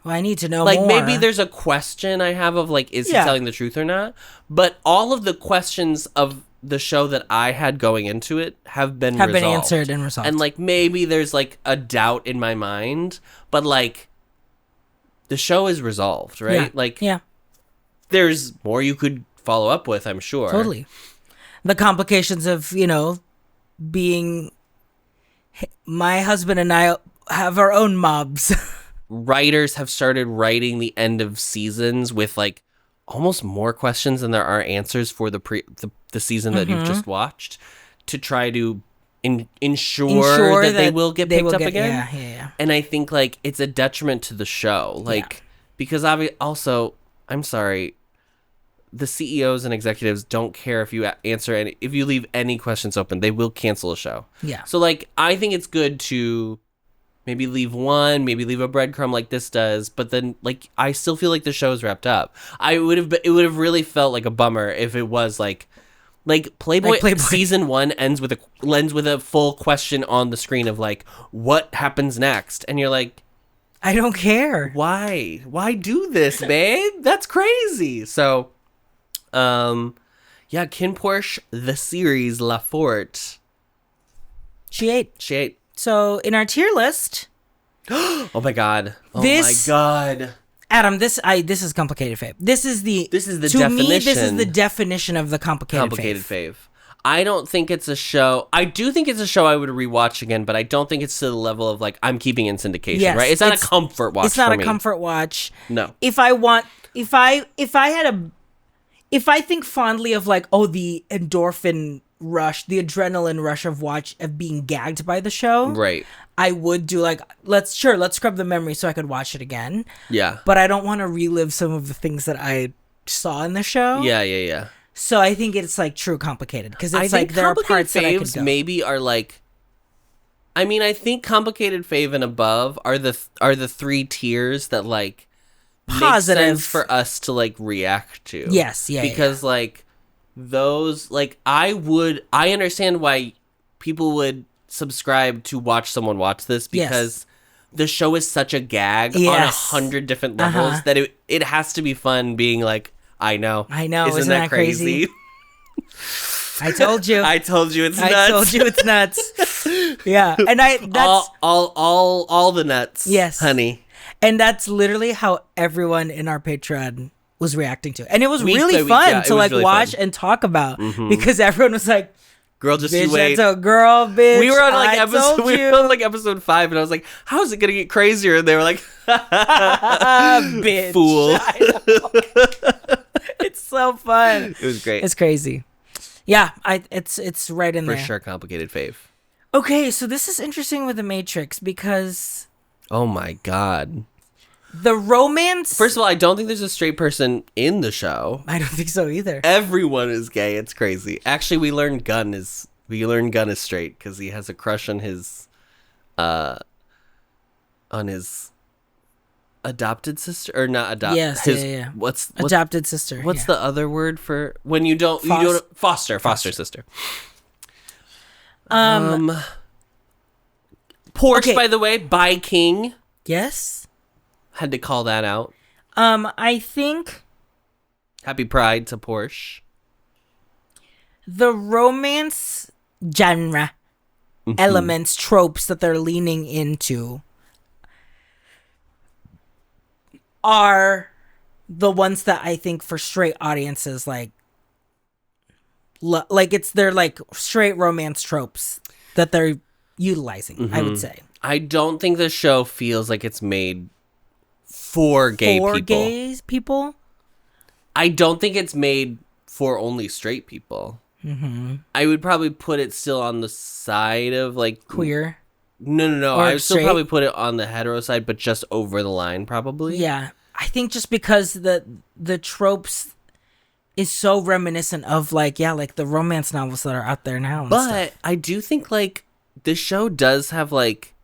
well, I need to know like, more. Maybe there's a question I have of like, is he telling the truth or not? But all of the questions of the show that I had going into it have been answered and resolved. And like, maybe there's like a doubt in my mind, but like, the show is resolved, right? Yeah. Like, there's more you could follow up with, I'm sure. Totally. The complications of, being, my husband and I have our own mobs. Writers have started writing the end of seasons with like almost more questions than there are answers for the season that you've just watched, to try to ensure that they will get picked up again. Yeah. And I think like it's a detriment to the show, like because also, I'm sorry, the CEOs and executives don't care if you if you leave any questions open, they will cancel a show. Yeah. So like, I think it's good to maybe leave a breadcrumb like this does, but then like, I still feel like the show is wrapped up. It would have really felt like a bummer if it was like Playboy season 1 ends with a full question on the screen of like, what happens next? And you're like, I don't care. Why do this, babe? That's crazy. So, KinnPorsche, the series, La Forte. She ate. So in our tier list, oh my god, Adam, this is complicated fave. This is the definition. Me, this is the definition of the complicated fave. I don't think it's a show. I do think it's a show I would rewatch again, but I don't think it's to the level of like, I'm keeping in syndication, right? It's not a comfort watch. It's not a comfort watch. No. If I think fondly of like, the endorphin rush, the adrenaline rush of being gagged by the show, right? I would do like, let's scrub the memory so I could watch it again. Yeah. But I don't want to relive some of the things that I saw in the show. Yeah. So I think it's like true complicated, because it's like there are parts that I could go. Maybe are like, I mean, I think complicated fave and above are the 3 tiers that like positive make sense for us to like react to. Yes, because like those, like, I understand why people would subscribe to watch someone watch this, because the show is such a gag on 100 different levels that it has to be fun being like, I know. Isn't that crazy? I told you. I told you it's nuts. I told you it's nuts. Yeah. And that's all the nuts. Yes. Honey. And that's literally how everyone in our Patreon was reacting to it. And it was really fun to like really watch and talk about, because everyone was like, girl, just bitch, you wait. That's a girl, bitch. We were on like episode 5, and I was like, how is it gonna get crazier? And they were like, bitch. Fool. It's so fun. It was great. It's crazy. Yeah, it's right in there. For sure, complicated fave. Okay, so this is interesting with The Matrix, because oh my god. The romance... First of all, I don't think there's a straight person in the show. I don't think so either. Everyone is gay. It's crazy. Actually, we learned Gunn is straight because he has a crush on his adopted sister, or not adopted. Yes, yeah. What's adopted sister? What's the other word for when you don't foster sister? Porsche, okay. By the way, by King. Yes. Had to call that out. I think. Happy Pride to Porsche. The romance genre elements, tropes that they're leaning into are the ones that I think for straight audiences like they're like straight romance tropes that they're utilizing, I would say. I don't think the show feels like it's made for gay people. I don't think it's made for only straight people. I would probably put it still on the side of like queer. No. I would still probably put it on the hetero side, but just over the line, probably. Yeah, I think just because the tropes is so reminiscent of like the romance novels that are out there now. But I do think like this show does have like,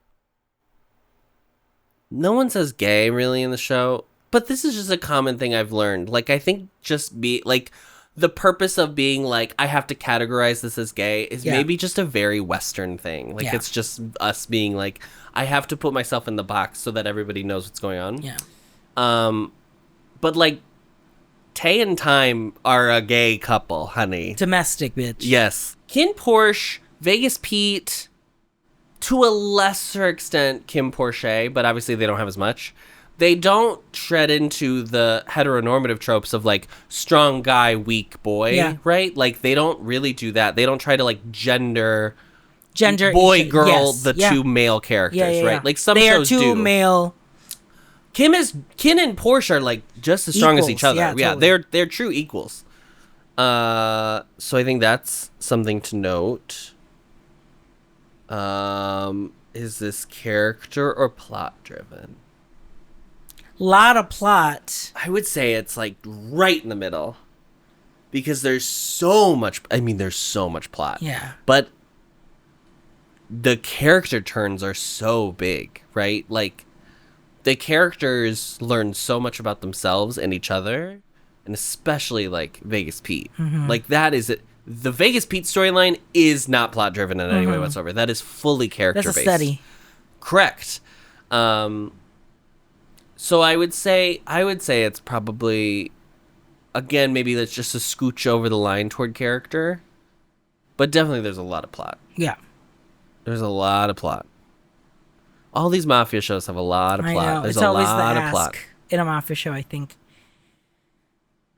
no one says gay really in the show, but this is just a common thing I've learned. Like I think just be like, the purpose of being like, I have to categorize this as gay is maybe just a very Western thing. Like it's just us being like, I have to put myself in the box so that everybody knows what's going on. Yeah. But like Tay and Time are a gay couple, honey. Domestic, bitch. Yes. KinnPorsche, Vegas Pete, to a lesser extent KinnPorsche, but obviously they don't have as much. They don't tread into the heteronormative tropes of like strong guy, weak boy, right? Like they don't really do that. They don't try to like gender boy, girl, two male characters, right? Like some shows do. They are two male. Kinn and Porsche are like just as strong as each other. Yeah, totally. They're true equals. So I think that's something to note. Is this character or plot driven? Lot of plot. I would say it's like right in the middle, because there's so much plot. Yeah. But the character turns are so big, right? Like the characters learn so much about themselves and each other, and especially like Vegas Pete. Like that is it. The Vegas Pete storyline is not plot driven in any way whatsoever. That is fully character based. That's a study. Correct. So I would say it's probably, again, maybe that's just a scooch over the line toward character, but definitely there's a lot of plot. Yeah. There's a lot of plot. All these mafia shows have a lot of plot. I know. There's it's a always lot the of plot in a mafia show, I think.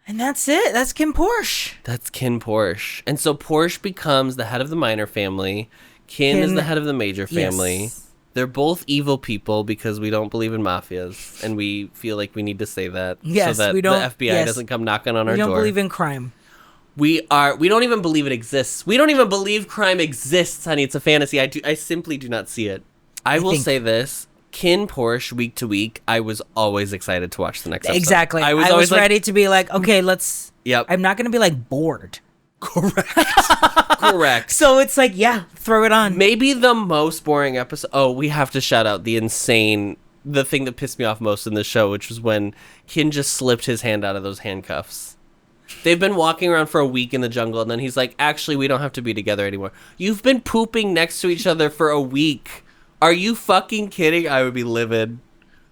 And that's it. That's KinnPorsche. That's KinnPorsche. And so Porsche becomes the head of the minor family. Kinn is the head of the major family. Yes. They're both evil people because we don't believe in mafias, and we feel like we need to say that so that the FBI doesn't come knocking on our door. We don't believe in crime. We don't even believe it exists. We don't even believe crime exists, honey. It's a fantasy. I simply do not see it. I will say this. KinnPorsche, week to week, I was always excited to watch the next episode. Exactly. I was ready to be like, okay, let's... Yep. I'm not going to be like bored. Correct. So it's like, throw it on. Maybe the most boring episode. Oh, we have to shout out the thing that pissed me off most in the show, which was when Kinn just slipped his hand out of those handcuffs. They've been walking around for a week in the jungle, and then he's like, actually, we don't have to be together anymore. You've been pooping next to each other for a week. Are you fucking kidding? I would be livid.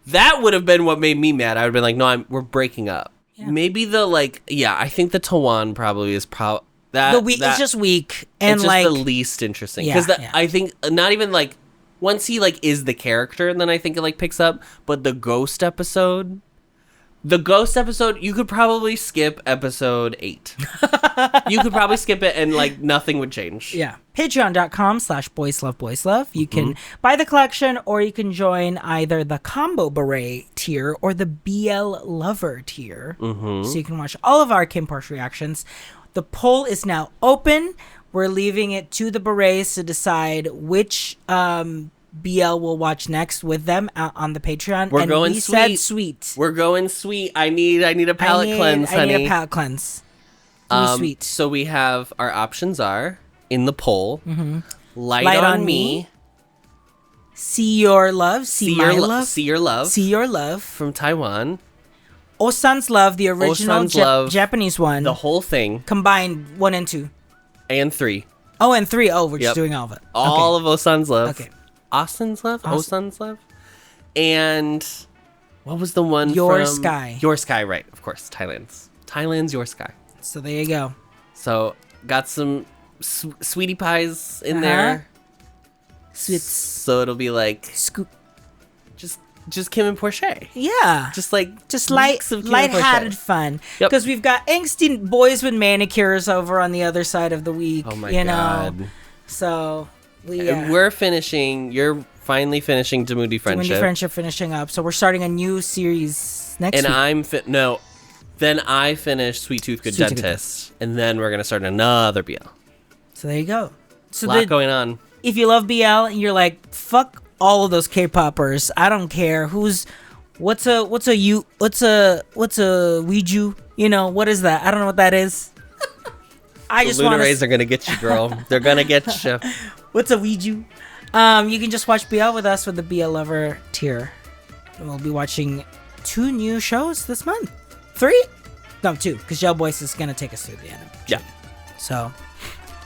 That would have been what made me mad. I would have been like, no, we're breaking up. Yeah. Maybe I think the Tawan probably is it's just weak. And it's just the least interesting. Because I think not even like, once he like is the character, and then I think it like picks up, but the ghost episode, you could probably skip episode 8. You could probably skip it and like nothing would change. Yeah. Patreon.com/boysloveboyslove. You can buy the collection, or you can join either the combo beret tier or the BL lover tier. So you can watch all of our KinnPorsche reactions. The poll is now open. We're leaving it to the berets to decide which BL will watch next with them on the Patreon. We're going sweet. Said sweet. We're going sweet. I need a palate cleanse, honey. I need a palate cleanse. Sweet. So we have, our options are in the poll. Light on Me. See Your Love. See My Love. See Your Love. See Your Love. From Taiwan. Osan's Love, the original Japanese one. The whole thing. Combined 1 and 2. And 3. Oh, and 3. Oh, we're just doing all of it. All of Osan's Love. Okay. Osan's Love? Osan's Love? And what was the one Your Sky. Your Sky, right. Of course. Thailand's Your Sky. So there you go. So got some sweetie pies in there. Sweet. So it'll be like scoop. Just Kinn and Porsche. Yeah. Just light-hearted fun. Because we've got angsty boys with manicures over on the other side of the week. Oh my God. So we're finishing. You're finally finishing Demudi Friendship. Demudi Friendship finishing up. So we're starting a new series next week. And then I finish Sweet Tooth Good Dentist, and then we're gonna start another BL. So there you go. So a lot going on. If you love BL and you're like, fuck all of those K-poppers, I don't care what's a Ouiju? You know, what is that? I don't know what that is. I just want Rays are gonna get you, girl. They're gonna get you. What's a Ouiju? You can just watch BL with us with the BL Lover tier. And we'll be watching 2 new shows this month. 3? No, 2, because Gel Boys is gonna take us through the end of June. Yeah. So,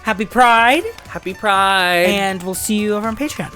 happy Pride. Happy Pride. And we'll see you over on Patreon.